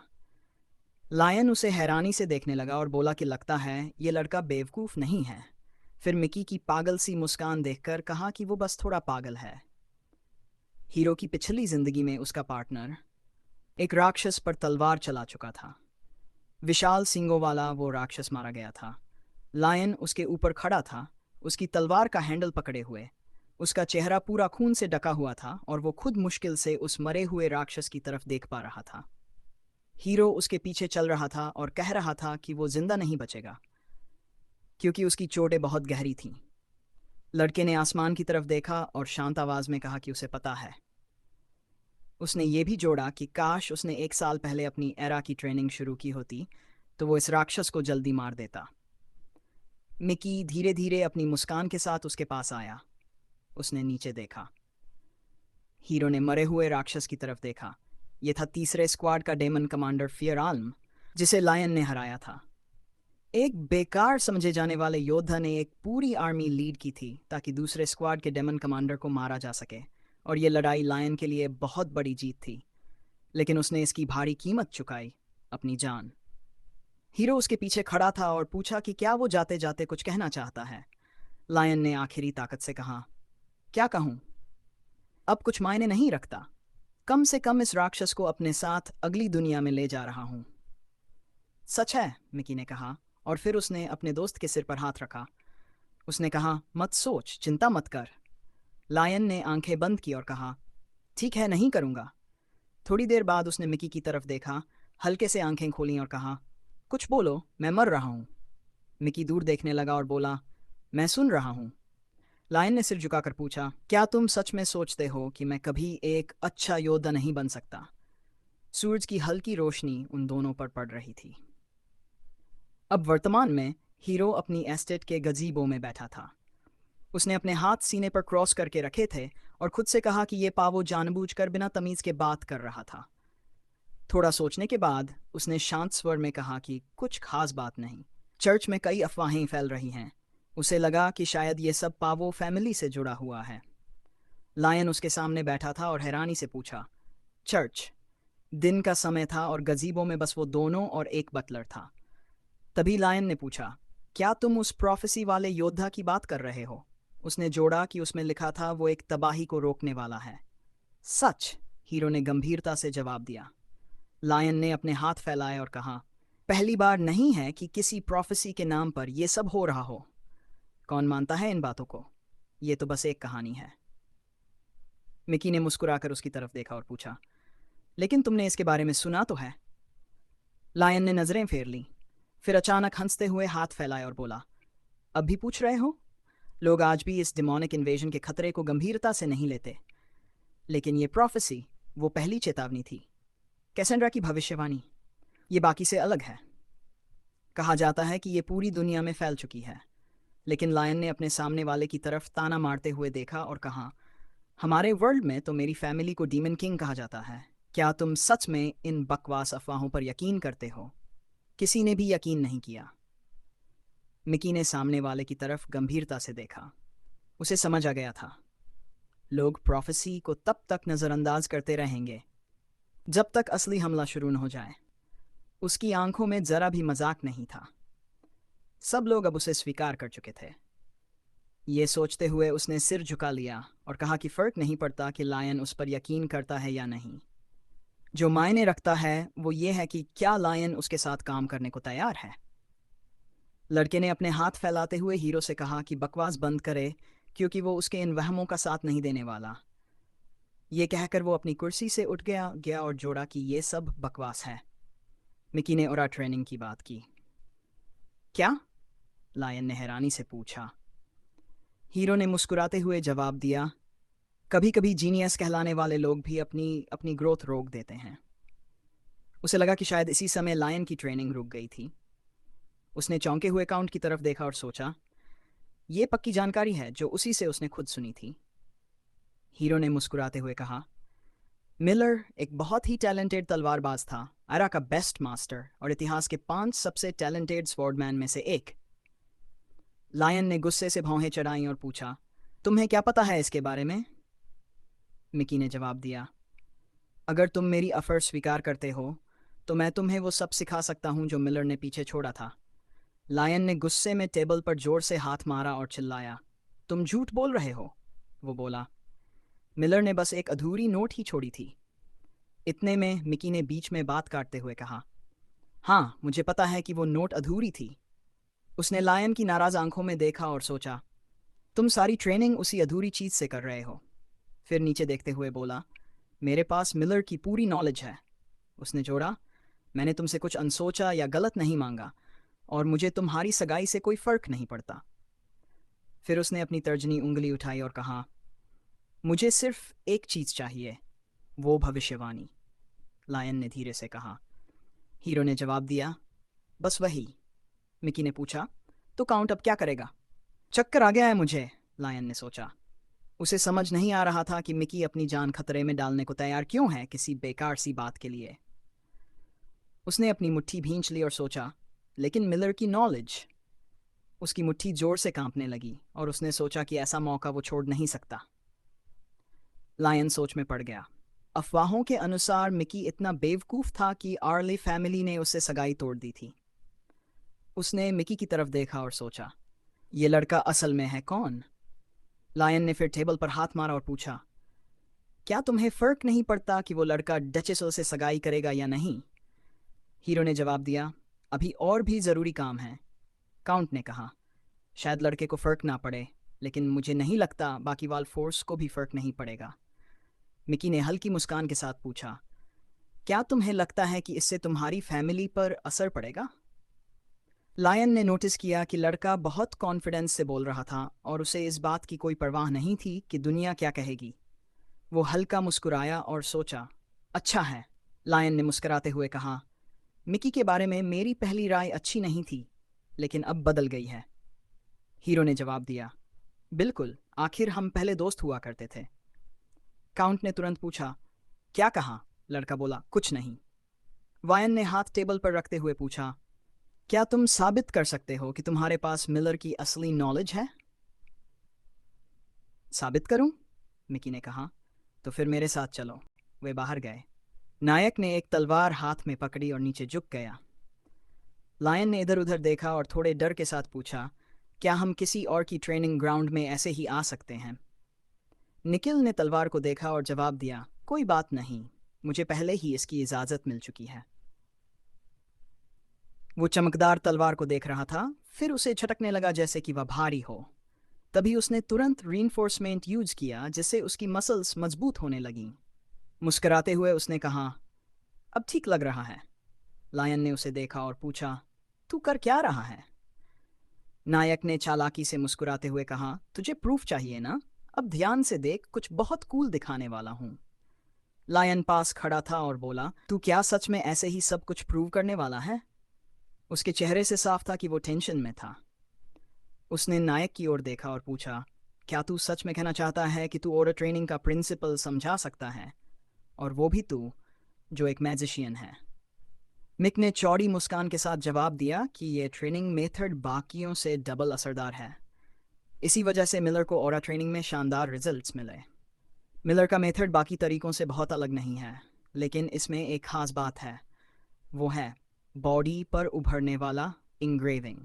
लायन उसे हैरानी से देखने लगा और बोला कि लगता है ये लड़का बेवकूफ़ नहीं है। फिर मिकी की पागल सी मुस्कान देखकर कहा कि वो बस थोड़ा पागल है। हीरो की पिछली जिंदगी में उसका पार्टनर एक राक्षस पर तलवार चला चुका था। विशाल सींगों वाला वो राक्षस मारा गया था। लायन उसके ऊपर खड़ा था, उसकी तलवार का हैंडल पकड़े हुए। उसका चेहरा पूरा खून से ढका हुआ था और वो खुद मुश्किल से उस मरे हुए राक्षस की तरफ देख पा रहा था। हीरो उसके पीछे चल रहा था और कह रहा था कि वो जिंदा नहीं बचेगा क्योंकि उसकी चोटें बहुत गहरी थीं। लड़के ने आसमान की तरफ देखा और शांत आवाज में कहा कि उसे पता है। उसने ये भी जोड़ा कि काश उसने 1 साल पहले अपनी एरा की ट्रेनिंग शुरू की होती तो वो इस राक्षस को जल्दी मार देता। मिकी धीरे धीरे अपनी मुस्कान के साथ उसके पास आया। उसने नीचे देखा। हीरो ने मरे हुए राक्षस की तरफ देखा। यह था तीसरे स्क्वाड का डेमन कमांडर फियर आल्म, जिसे लायन ने हराया था। एक बेकार समझे जाने वाले योद्धा ने एक पूरी आर्मी लीड की थी ताकि दूसरे स्क्वाड के डेमन कमांडर को मारा जा सके, और यह लड़ाई लायन के लिए बहुत बड़ी जीत थी। लेकिन उसने इसकी भारी कीमत चुकाई, अपनी जान। हीरो उसके पीछे खड़ा था और पूछा कि क्या वो जाते जाते कुछ कहना चाहता है। लायन ने आखिरी ताकत से कहा, क्या कहूं, अब कुछ मायने नहीं रखता। कम से कम इस राक्षस को अपने साथ अगली दुनिया में ले जा रहा हूं। सच है, मिकी ने कहा, और फिर उसने अपने दोस्त के सिर पर हाथ रखा। उसने कहा, मत सोच, चिंता मत कर। लायन ने आंखें बंद की और कहा, ठीक है, नहीं करूंगा। थोड़ी देर बाद उसने मिकी की तरफ देखा, हल्के से आंखें खोली और कहा, कुछ बोलो, मैं मर रहा हूं। मिकी दूर देखने लगा और बोला, मैं सुन रहा हूं। लायन ने सिर झुकाकर पूछा, क्या तुम सच में सोचते हो कि मैं कभी एक अच्छा योद्धा नहीं बन सकता? सूरज की हल्की रोशनी उन दोनों पर पड़ रही थी। अब वर्तमान में हीरो अपनी एस्टेट के गजीबो में बैठा था। उसने अपने हाथ सीने पर क्रॉस करके रखे थे और खुद से कहा कि ये पावो जानबूझकर बिना तमीज के बात कर रहा था। थोड़ा सोचने के बाद उसने शांत स्वर में कहा कि कुछ खास बात नहीं। चर्च में कई अफवाहें फैल रही हैं। उसे लगा कि शायद ये सब पावो फैमिली से जुड़ा हुआ है। लायन उसके सामने बैठा था और हैरानी से पूछा, चर्च? दिन का समय था और गजीबो में बस वो दोनों और एक बटलर था। तभी लायन ने पूछा, क्या तुम उस प्रोफेसी वाले योद्धा की बात कर रहे हो? उसने जोड़ा कि उसमें लिखा था वो एक तबाही को रोकने वाला है। सच, हीरो ने गंभीरता से जवाब दिया। लायन ने अपने हाथ फैलाए और कहा, पहली बार नहीं है कि किसी प्रोफेसी के नाम पर यह सब हो रहा हो। कौन मानता है इन बातों को? ये तो बस एक कहानी है। मिकी ने मुस्कुराकर उसकी तरफ देखा और पूछा, लेकिन तुमने इसके बारे में सुना तो है? लायन ने नजरें फेर ली, फिर अचानक हंसते हुए हाथ फैलाए और बोला, अब भी पूछ रहे हो? लोग आज भी इस डिमोनिक इन्वेजन के खतरे को गंभीरता से नहीं लेते। लेकिन ये प्रोफेसी वो पहली चेतावनी थी, कैसेंड्रा की भविष्यवाणी। ये बाकी से अलग है। कहा जाता है कि ये पूरी दुनिया में फैल चुकी है। लेकिन लायन ने अपने सामने वाले की तरफ ताना मारते हुए देखा और कहा, हमारे वर्ल्ड में तो मेरी फैमिली को डीमन किंग कहा जाता है। क्या तुम सच में इन बकवास अफवाहों पर यकीन करते हो? किसी ने भी यकीन नहीं किया। मिकी ने सामने वाले की तरफ गंभीरता से देखा। उसे समझ आ गया था, लोग प्रोफेसी को तब तक नज़रअंदाज करते रहेंगे जब तक असली हमला शुरू न हो जाए। उसकी आंखों में जरा भी मजाक नहीं था। सब लोग अब उसे स्वीकार कर चुके थे। ये सोचते हुए उसने सिर झुका लिया और कहा कि फर्क नहीं पड़ता कि लायन उस पर यकीन करता है या नहीं। जो मायने रखता है वो ये है कि क्या लायन उसके साथ काम करने को तैयार है। लड़के ने अपने हाथ फैलाते हुए हीरो से कहा कि बकवास बंद करे, क्योंकि वो उसके इन वहमों का साथ नहीं देने वाला। ये कहकर वो अपनी कुर्सी से उठ गया और जोड़ा कि ये सब बकवास है। मिकी ने ओरा ट्रेनिंग की बात की। क्या? लायन ने हैरानी से पूछा। हीरो ने मुस्कुराते हुए जवाब दिया, कभी कभी जीनियस कहलाने वाले लोग भी अपनी अपनी ग्रोथ रोक देते हैं। उसे लगा कि शायद इसी समय लायन की ट्रेनिंग रुक गई थी। उसने चौंके हुए काउंट की तरफ देखा और सोचा, ये पक्की जानकारी है जो उसी से उसने खुद सुनी थी। हीरो ने मुस्कुराते हुए कहा, मिलर एक बहुत ही टैलेंटेड तलवारबाज था, आरा का बेस्ट मास्टर और इतिहास के 5 सबसे टैलेंटेड स्वॉर्डमैन में से एक। लायन ने गुस्से से भौहें चढ़ाई और पूछा, तुम्हें क्या पता है इसके बारे में? मिकी ने जवाब दिया, अगर तुम मेरी ऑफर स्वीकार करते हो तो मैं तुम्हें वो सब सिखा सकता हूं जो मिलर ने पीछे छोड़ा था। लायन ने गुस्से में टेबल पर जोर से हाथ मारा और चिल्लाया, तुम झूठ बोल रहे हो। वो बोला, मिलर ने बस एक अधूरी नोट ही छोड़ी थी। इतने में मिकी ने बीच में बात काटते हुए कहा, हाँ मुझे पता है कि वो नोट अधूरी थी। उसने लायन की नाराज आंखों में देखा और सोचा, तुम सारी ट्रेनिंग उसी अधूरी चीज से कर रहे हो। फिर नीचे देखते हुए बोला, मेरे पास मिलर की पूरी नॉलेज है। उसने जोड़ा, मैंने तुमसे कुछ अनसोचा या गलत नहीं मांगा और मुझे तुम्हारी सगाई से कोई फर्क नहीं पड़ता। फिर उसने अपनी तर्जनी उंगली उठाई और कहा, मुझे सिर्फ एक चीज चाहिए, वो भविष्यवाणी। लायन ने धीरे से कहा। हीरो ने जवाब दिया, बस वही। मिकी ने पूछा, तो काउंट अब क्या करेगा? चक्कर आ गया है मुझे, लायन ने सोचा। उसे समझ नहीं आ रहा था कि मिकी अपनी जान खतरे में डालने को तैयार क्यों है किसी बेकार सी बात के लिए। उसने अपनी मुट्ठी भींच ली और सोचा, लेकिन मिलर की नॉलेज। उसकी मुट्ठी जोर से कांपने लगी और उसने सोचा कि ऐसा मौका वो छोड़ नहीं सकता। लायन सोच में पड़ गया। अफवाहों के अनुसार मिकी इतना बेवकूफ था कि आर्ली फैमिली ने उससे सगाई तोड़ दी थी। उसने मिकी की तरफ देखा और सोचा, ये लड़का असल में है कौन? लायन ने फिर टेबल पर हाथ मारा और पूछा, क्या तुम्हें फर्क नहीं पड़ता कि वो लड़का डचेसो से सगाई करेगा या नहीं? हीरो ने जवाब दिया, अभी और भी जरूरी काम है। काउंट ने कहा, शायद लड़के को फर्क ना पड़े, लेकिन मुझे नहीं लगता बाकी वाल फोर्स को भी फर्क नहीं पड़ेगा। मिकी ने हल्की मुस्कान के साथ पूछा, क्या तुम्हें लगता है कि इससे तुम्हारी फैमिली पर असर पड़ेगा? लायन ने नोटिस किया कि लड़का बहुत कॉन्फिडेंस से बोल रहा था और उसे इस बात की कोई परवाह नहीं थी कि दुनिया क्या कहेगी। वो हल्का मुस्कुराया और सोचा, अच्छा है। लायन ने मुस्कुराते हुए कहा, मिकी के बारे में मेरी पहली राय अच्छी नहीं थी, लेकिन अब बदल गई है। हीरो ने जवाब दिया, बिल्कुल, आखिर हम पहले दोस्त हुआ करते थे। काउंट ने तुरंत पूछा, क्या कहा? लड़का बोला, कुछ नहीं। वायन ने हाथ टेबल पर रखते हुए पूछा, क्या तुम साबित कर सकते हो कि तुम्हारे पास मिलर की असली नॉलेज है? साबित करूं? मिकी ने कहा, तो फिर मेरे साथ चलो। वे बाहर गए। नायक ने एक तलवार हाथ में पकड़ी और नीचे झुक गया। लायन ने इधर उधर देखा और थोड़े डर के साथ पूछा, क्या हम किसी और की ट्रेनिंग ग्राउंड में ऐसे ही आ सकते हैं? निकिल ने तलवार को देखा और जवाब दिया, कोई बात नहीं, मुझे पहले ही इसकी इजाजत मिल चुकी है। वो चमकदार तलवार को देख रहा था, फिर उसे झटकने लगा जैसे कि वह भारी हो। तभी उसने तुरंत रीइंफोर्समेंट यूज किया, जिससे उसकी मसल्स मजबूत होने लगीं। मुस्कुराते हुए उसने कहा, अब ठीक लग रहा है। लायन ने उसे देखा और पूछा, तू कर क्या रहा है? नायक ने चालाकी से मुस्कुराते हुए कहा, तुझे प्रूफ चाहिए ना? अब ध्यान से देख, कुछ बहुत कूल दिखाने वाला हूं। लायन पास खड़ा था और बोला, तू क्या सच में ऐसे ही सब कुछ प्रूव करने वाला है? उसके चेहरे से साफ था कि वो टेंशन में था। उसने नायक की ओर देखा और पूछा, क्या तू सच में कहना चाहता है कि तू ऑर्डर ट्रेनिंग का प्रिंसिपल समझा सकता है, और वो भी तू जो एक मैजिशियन है? मिक ने चौड़ी मुस्कान के साथ जवाब दिया कि ये ट्रेनिंग मेथड बाकियों से डबल असरदार है। इसी वजह से मिलर को ऑरा ट्रेनिंग में शानदार रिजल्ट्स मिले। मिलर का मेथड बाकी तरीकों से बहुत अलग नहीं है, लेकिन इसमें एक खास बात है। वो है बॉडी पर उभरने वाला इंग्रेविंग।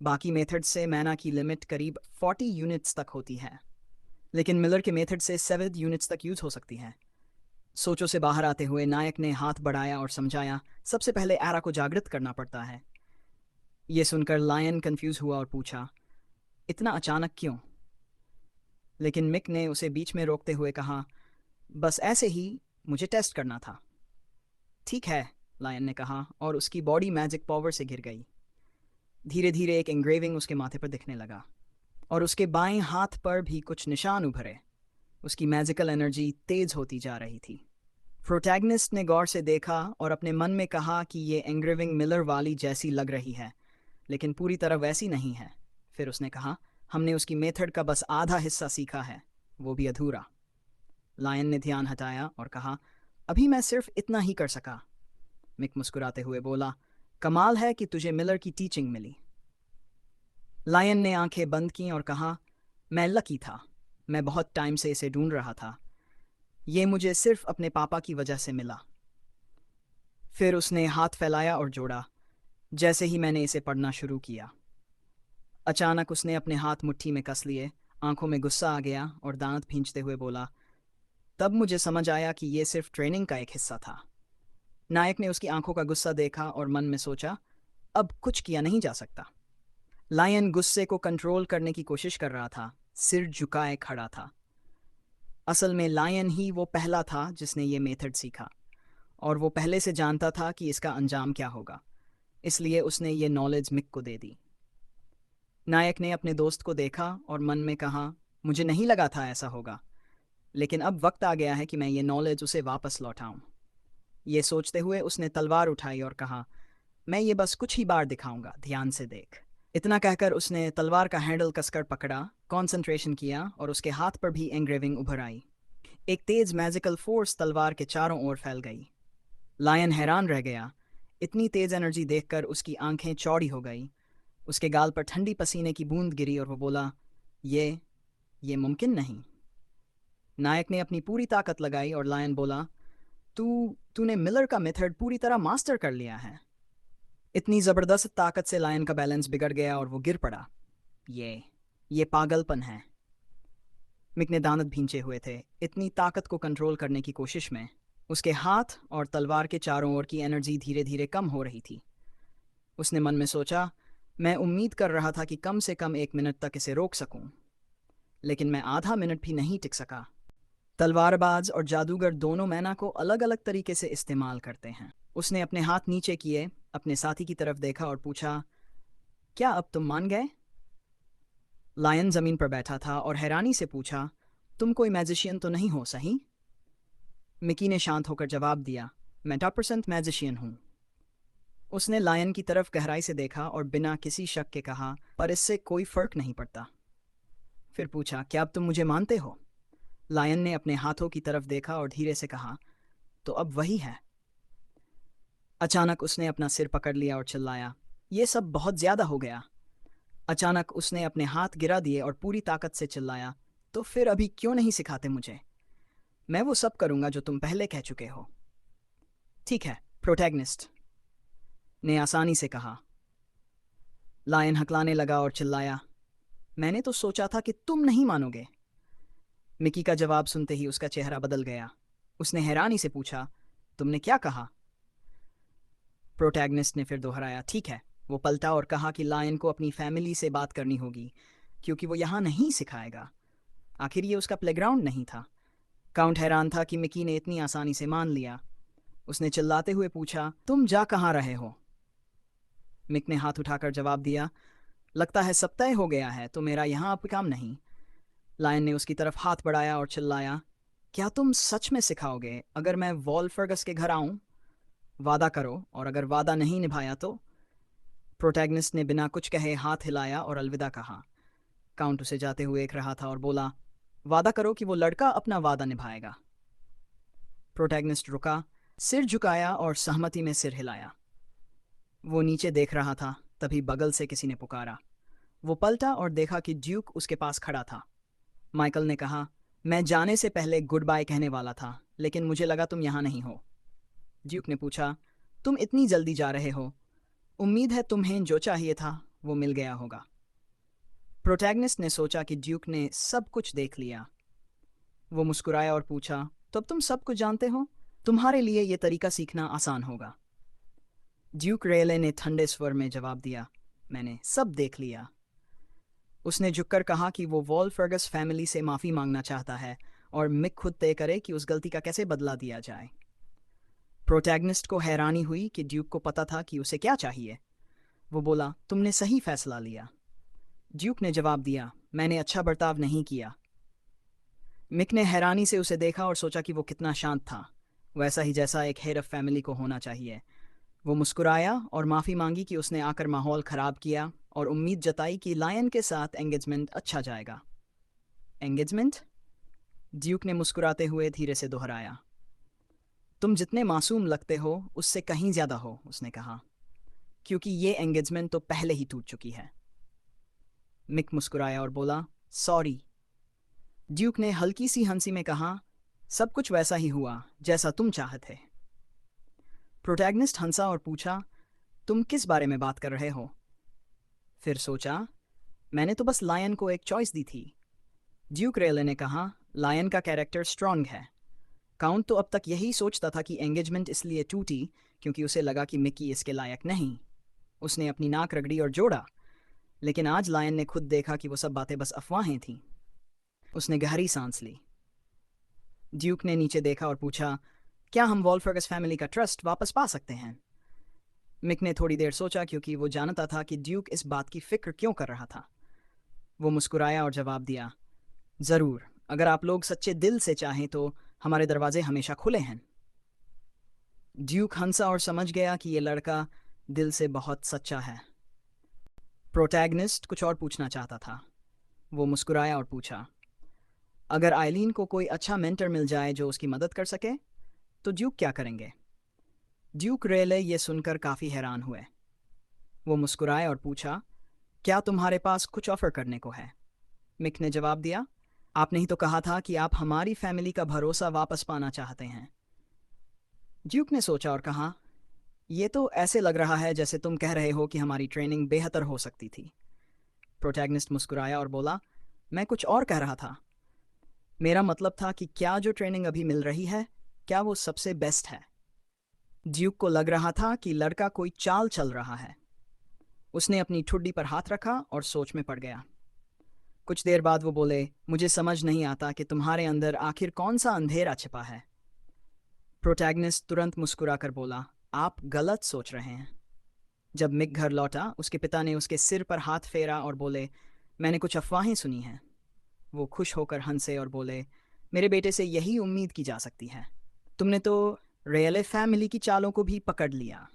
बाकी मेथड से मैना की लिमिट करीब 40 यूनिट्स तक होती है, लेकिन मिलर के मेथड से 7 यूनिट्स तक यूज हो सकती है। सोचों से बाहर आते हुए नायक ने हाथ बढ़ाया और समझाया, सबसे पहले एरा को जागृत करना पड़ता है। ये सुनकर लायन कंफ्यूज हुआ और पूछा, इतना अचानक क्यों? लेकिन मिक ने उसे बीच में रोकते हुए कहा, बस ऐसे ही, मुझे टेस्ट करना था। ठीक है, लायन ने कहा और उसकी बॉडी मैजिक पावर से घिर गई। धीरे धीरे एक एंग्रेविंग उसके माथे पर दिखने लगा और उसके बाएं हाथ पर भी कुछ निशान उभरे। उसकी मैजिकल एनर्जी तेज होती जा रही थी। प्रोटैगनिस्ट ने गौर से देखा और अपने मन में कहा कि ये एंग्रेविंग मिलर वाली जैसी लग रही है, लेकिन पूरी तरह वैसी नहीं है। फिर उसने कहा, हमने उसकी मेथड का बस आधा हिस्सा सीखा है, वो भी अधूरा। लायन ने ध्यान हटाया और कहा, अभी मैं सिर्फ इतना ही कर सका। मिक मुस्कुराते हुए बोला, कमाल है कि तुझे मिलर की टीचिंग मिली। लायन ने आंखें बंद की और कहा, मैं लकी था, मैं बहुत टाइम से इसे ढूंढ रहा था। ये मुझे सिर्फ अपने पापा की वजह से मिला। फिर उसने हाथ फैलाया और जोड़ा, जैसे ही मैंने इसे पढ़ना शुरू किया। अचानक उसने अपने हाथ मुट्ठी में कस लिए, आंखों में गुस्सा आ गया और दांत भींचते हुए बोला, तब मुझे समझ आया कि यह सिर्फ ट्रेनिंग का एक हिस्सा था। नायक ने उसकी आंखों का गुस्सा देखा और मन में सोचा, अब कुछ किया नहीं जा सकता। लायन गुस्से को कंट्रोल करने की कोशिश कर रहा था, सिर झुकाए खड़ा था। असल में लायन ही वो पहला था जिसने ये मेथड सीखा, और वो पहले से जानता था कि इसका अंजाम क्या होगा, इसलिए उसने ये नॉलेज मिक को दे दी। नायक ने अपने दोस्त को देखा और मन में कहा, मुझे नहीं लगा था ऐसा होगा, लेकिन अब वक्त आ गया है कि मैं ये नॉलेज उसे वापस लौटाऊं। ये सोचते हुए उसने तलवार उठाई और कहा, मैं ये बस कुछ ही बार दिखाऊंगा, ध्यान से देख। इतना कहकर उसने तलवार का हैंडल कसकर पकड़ा, कंसंट्रेशन किया और उसके हाथ पर भी एंग्रेविंग उभर आई। एक तेज मैजिकल फोर्स तलवार के चारों ओर फैल गई। लायन हैरान रह गया। इतनी तेज एनर्जी देखकर उसकी आंखें चौड़ी हो गई। उसके गाल पर ठंडी पसीने की बूंद गिरी और वो बोला, ये मुमकिन नहीं। नायक ने अपनी पूरी ताकत लगाई और लायन बोला, तूने मिलर का मेथड पूरी तरह मास्टर कर लिया है। इतनी जबरदस्त ताकत से लायन का बैलेंस बिगड़ गया और वो गिर पड़ा। ये पागलपन है। मिक ने दांत भींचे हुए थे, इतनी ताकत को कंट्रोल करने की कोशिश में। उसके हाथ और तलवार के चारों ओर की एनर्जी धीरे धीरे कम हो रही थी। उसने मन में सोचा, मैं उम्मीद कर रहा था कि कम से कम 1 मिनट तक इसे रोक सकूं, लेकिन मैं आधा मिनट भी नहीं टिक सका। तलवारबाज और जादूगर दोनों मैना को अलग अलग तरीके से इस्तेमाल करते हैं। उसने अपने हाथ नीचे किए, अपने साथी की तरफ देखा और पूछा, क्या अब तुम मान गए? लायन जमीन पर बैठा था और हैरानी से पूछा, तुम कोई मैजिशियन तो नहीं हो, सही? मिकी ने शांत होकर जवाब दिया, मैं 10% मैजिशियन हूँ। उसने लायन की तरफ गहराई से देखा और बिना किसी शक के कहा, पर इससे कोई फर्क नहीं पड़ता। फिर पूछा, क्या अब तुम मुझे मानते हो? लायन ने अपने हाथों की तरफ देखा और धीरे से कहा, तो अब वही है। अचानक उसने अपना सिर पकड़ लिया और चिल्लाया, ये सब बहुत ज्यादा हो गया। अचानक उसने अपने हाथ गिरा दिए और पूरी ताकत से चिल्लाया, तो फिर अभी क्यों नहीं सिखाते मुझे? मैं वो सब करूंगा जो तुम पहले कह चुके हो। ठीक है, प्रोटैगनिस्ट ने आसानी से कहा। लायन हकलाने लगा और चिल्लाया, मैंने तो सोचा था कि तुम नहीं मानोगे। मिकी का जवाब सुनते ही उसका चेहरा बदल गया। उसने हैरानी से पूछा, तुमने क्या कहा? प्रोटैगनिस्ट ने फिर दोहराया, ठीक है। वो पलटा और कहा कि लायन को अपनी फैमिली से बात करनी होगी, क्योंकि वो यहाँ नहीं सिखाएगा। आखिर ये उसका प्लेग्राउंड नहीं था। काउंट हैरान था कि मिकी ने इतनी आसानी से मान लिया। उसने चिल्लाते हुए पूछा, तुम जा कहाँ रहे हो? मिक ने हाथ उठाकर जवाब दिया, लगता है सब तय हो गया है, तो मेरा यहाँ अब काम नहीं। लायन ने उसकी तरफ हाथ बढ़ाया और चिल्लाया, क्या तुम सच में सिखाओगे अगर मैं वॉलफर्गस के घर आऊं? वादा करो, और अगर वादा नहीं निभाया तो? प्रोटैगनिस्ट ने बिना कुछ कहे हाथ हिलाया और अलविदा कहा। काउंट उसे जाते हुए देख रहा था और बोला, वादा करो कि वो लड़का अपना वादा निभाएगा। प्रोटैगनिस्ट रुका, सिर झुकाया और सहमति में सिर हिलाया। वो नीचे देख रहा था, तभी बगल से किसी ने पुकारा। वो पलटा और देखा कि ड्यूक उसके पास खड़ा था। माइकल ने कहा, मैं जाने से पहले गुड बाय कहने वाला था, लेकिन मुझे लगा तुम यहाँ नहीं हो। ड्यूक ने पूछा, तुम इतनी जल्दी जा रहे हो? उम्मीद है तुम्हें जो चाहिए था वो मिल गया होगा। प्रोटैगनिस्ट ने सोचा कि ड्यूक ने सब कुछ देख लिया। वो मुस्कुराया और पूछा, तो अब तुम सब कुछ जानते हो? तुम्हारे लिए ये तरीका सीखना आसान होगा। ड्यूक रेले ने ठंडे स्वर में जवाब दिया, मैंने सब देख लिया। उसने झुककर कहा कि वो वॉलफर्गस फैमिली से माफ़ी मांगना चाहता है और मिक खुद तय करे कि उस गलती का कैसे बदला दिया जाए। प्रोटैगनिस्ट को हैरानी हुई कि ड्यूक को पता था कि उसे क्या चाहिए। वो बोला, तुमने सही फैसला लिया। ड्यूक ने जवाब दिया, मैंने अच्छा बर्ताव नहीं किया। मिक ने हैरानी से उसे देखा और सोचा कि वो कितना शांत था, वैसा ही जैसा एक हेड ऑफ फैमिली को होना चाहिए। वो मुस्कुराया और माफ़ी मांगी कि उसने आकर माहौल ख़राब किया और उम्मीद जताई कि लायन के साथ एंगेजमेंट अच्छा जाएगा। एंगेजमेंट? ड्यूक ने मुस्कुराते हुए धीरे से दोहराया। तुम जितने मासूम लगते हो उससे कहीं ज़्यादा हो, उसने कहा, क्योंकि ये एंगेजमेंट तो पहले ही टूट चुकी है। मिक मुस्कुराया और बोला, सॉरी। ड्यूक ने हल्की सी हंसी में कहा, सब कुछ वैसा ही हुआ जैसा तुम चाहते। प्रोटैगनिस्ट हंसा और पूछा, तुम किस बारे में बात कर रहे हो? फिर सोचा, मैंने तो बस लायन को एक चॉइस दी थी। ड्यूक रेले ने कहा, लायन का कैरेक्टर स्ट्रांग है। काउंट तो अब तक यही सोचता था कि एंगेजमेंट इसलिए टूटी क्योंकि उसे लगा कि मिकी इसके लायक नहीं। उसने अपनी नाक रगड़ी और जोड़ा, लेकिन आज लायन ने खुद देखा कि वो सब बातें बस अफवाहें थीं। उसने गहरी सांस ली। ड्यूक ने नीचे देखा और पूछा, क्या हम वॉलफर्गस फैमिली का ट्रस्ट वापस पा सकते हैं? मिक ने थोड़ी देर सोचा क्योंकि वो जानता था कि ड्यूक इस बात की फिक्र क्यों कर रहा था। वो मुस्कुराया और जवाब दिया, ज़रूर, अगर आप लोग सच्चे दिल से चाहें तो हमारे दरवाजे हमेशा खुले हैं। ड्यूक हंसा और समझ गया कि ये लड़का दिल से बहुत सच्चा है। प्रोटैगनिस्ट कुछ और पूछना चाहता था। वो मुस्कुराया और पूछा, अगर आइलीन को कोई अच्छा मेंटर मिल जाए जो उसकी मदद कर सके, तो ड्यूक क्या करेंगे? ड्यूक रेले ये सुनकर काफ़ी हैरान हुए। वो मुस्कुराए और पूछा, क्या तुम्हारे पास कुछ ऑफर करने को है? मिक ने जवाब दिया, आपने ही तो कहा था कि आप हमारी फैमिली का भरोसा वापस पाना चाहते हैं। ड्यूक ने सोचा और कहा, ये तो ऐसे लग रहा है जैसे तुम कह रहे हो कि हमारी ट्रेनिंग बेहतर हो सकती थी। प्रोटैगनिस्ट मुस्कुराया और बोला, मैं कुछ और कह रहा था। मेरा मतलब था कि क्या जो ट्रेनिंग अभी मिल रही है, क्या वो सबसे बेस्ट है? ड्यूक को लग रहा था कि लड़का कोई चाल चल रहा है। उसने अपनी ठुड्डी पर हाथ रखा और सोच में पड़ गया। कुछ देर बाद वो बोले, मुझे समझ नहीं आता कि तुम्हारे अंदर आखिर कौन सा अंधेरा छिपा है। प्रोटैगनिस्ट तुरंत मुस्कुराकर बोला, आप गलत सोच रहे हैं। जब मिक घर लौटा, उसके पिता ने उसके सिर पर हाथ फेरा और बोले, मैंने कुछ अफवाहें सुनी हैं। वो खुश होकर हंसे और बोले, मेरे बेटे से यही उम्मीद की जा सकती है। तुमने तो रेले फैमिली की चालों को भी पकड़ लिया।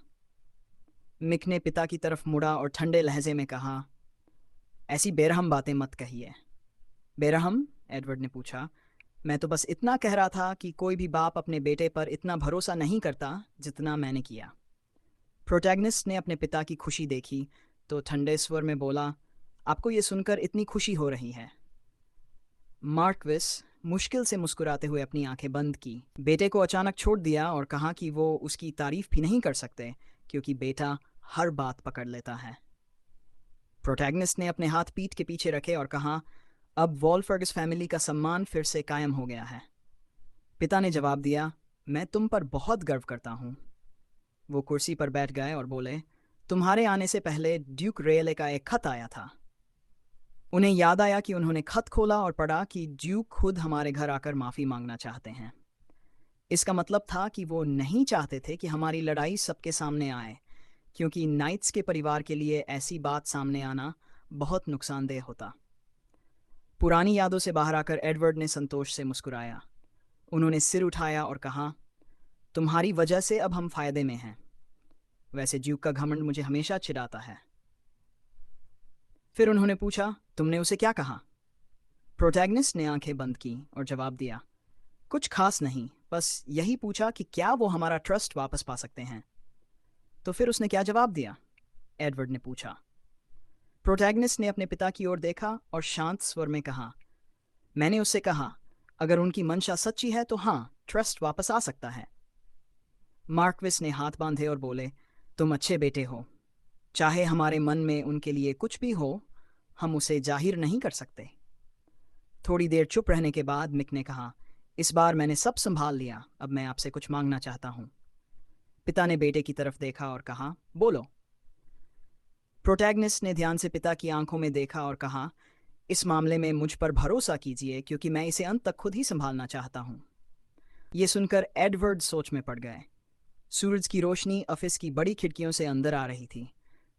मिक ने पिता की तरफ मुड़ा और ठंडे लहजे में कहा, ऐसी बेरहम बातें मत कहिए। बेरहम? एडवर्ड ने पूछा, मैं तो बस इतना कह रहा था कि कोई भी बाप अपने बेटे पर इतना भरोसा नहीं करता जितना मैंने किया। प्रोटैगनिस्ट ने अपने पिता की खुशी देखी तो ठंडे स्वर में बोला, आपको ये सुनकर इतनी खुशी हो रही है? मार्क्विस मुश्किल से मुस्कुराते हुए अपनी आंखें बंद की। बेटे को अचानक छोड़ दिया और कहा कि वो उसकी तारीफ भी नहीं कर सकते क्योंकि बेटा हर बात पकड़ लेता है। प्रोटैगनिस्ट ने अपने हाथ पीठ के पीछे रखे और कहा, अब वॉलफर्गस फैमिली का सम्मान फिर से कायम हो गया है। पिता ने जवाब दिया, मैं तुम पर बहुत गर्व करता हूँ। वो कुर्सी पर बैठ गए और बोले, तुम्हारे आने से पहले ड्यूक रेले का एक खत आया था। उन्हें याद आया कि उन्होंने खत खोला और पढ़ा कि ड्यूक खुद हमारे घर आकर माफ़ी मांगना चाहते हैं। इसका मतलब था कि वो नहीं चाहते थे कि हमारी लड़ाई सबके सामने आए, क्योंकि नाइट्स के परिवार के लिए ऐसी बात सामने आना बहुत नुकसानदेह होता। पुरानी यादों से बाहर आकर एडवर्ड ने संतोष से मुस्कुराया। उन्होंने सिर उठाया और कहा, तुम्हारी वजह से अब हम फायदे में हैं। वैसे ड्यूक का घमंड मुझे हमेशा चिढ़ाता है। फिर उन्होंने पूछा, तुमने उसे क्या कहा? प्रोटैगनिस्ट ने आंखें बंद की और जवाब दिया, कुछ खास नहीं, बस यही पूछा कि क्या वो हमारा ट्रस्ट वापस पा सकते हैं। तो फिर उसने क्या जवाब दिया? एडवर्ड ने पूछा। प्रोटैगनिस्ट ने अपने पिता की ओर देखा और शांत स्वर में कहा, मैंने उससे कहा, अगर उनकी मंशा सच्ची है तो हाँ, ट्रस्ट वापस आ सकता है। मार्क्विस ने हाथ बांधे और बोले, तुम अच्छे बेटे हो। चाहे हमारे मन में उनके लिए कुछ भी हो, हम उसे जाहिर नहीं कर सकते। थोड़ी देर चुप रहने के बाद मिक ने कहा, इस बार मैंने सब संभाल लिया, अब मैं आपसे कुछ मांगना चाहता हूँ। पिता ने बेटे की तरफ देखा और कहा, बोलो। प्रोटैगनिस्ट ने ध्यान से पिता की आंखों में देखा और कहा, इस मामले में मुझ पर भरोसा कीजिए क्योंकि मैं इसे अंत तक खुद ही संभालना चाहता हूँ। ये सुनकर एडवर्ड सोच में पड़ गए। सूरज की रोशनी ऑफिस की बड़ी खिड़कियों से अंदर आ रही थी।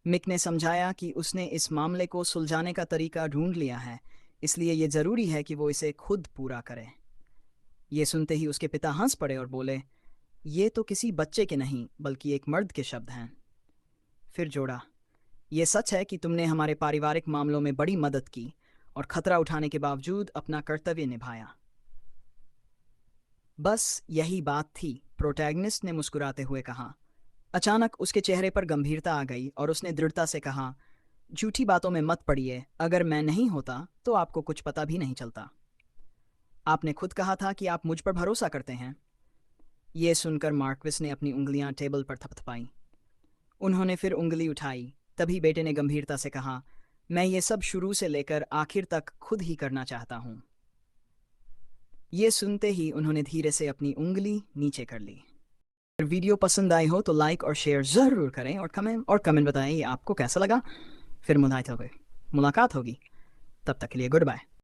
मिक ने समझाया कि उसने इस मामले को सुलझाने का तरीका ढूंढ लिया है, इसलिए ये जरूरी है कि वो इसे खुद पूरा करे। ये सुनते ही उसके पिता हंस पड़े और बोले, ये तो किसी बच्चे के नहीं बल्कि एक मर्द के शब्द हैं। फिर जोड़ा, ये सच है कि तुमने हमारे पारिवारिक मामलों में बड़ी मदद की और खतरा उठाने के बावजूद अपना कर्तव्य निभाया। बस यही बात थी, प्रोटैगनिस्ट ने मुस्कुराते हुए कहा। अचानक उसके चेहरे पर गंभीरता आ गई और उसने दृढ़ता से कहा, झूठी बातों में मत पड़िए, अगर मैं नहीं होता तो आपको कुछ पता भी नहीं चलता। आपने खुद कहा था कि आप मुझ पर भरोसा करते हैं। ये सुनकर मार्क्विस ने अपनी उंगलियां टेबल पर थपथपाई। उन्होंने फिर उंगली उठाई। तभी बेटे ने गंभीरता से कहा, मैं ये सब शुरू से लेकर आखिर तक खुद ही करना चाहता हूँ। ये सुनते ही उन्होंने धीरे से अपनी उंगली नीचे कर ली। अगर वीडियो पसंद आई हो तो लाइक और शेयर ज़रूर करें और कमेंट बताएं आपको कैसा लगा। फिर मुलाकात होगी। तब तक के लिए गुड बाय।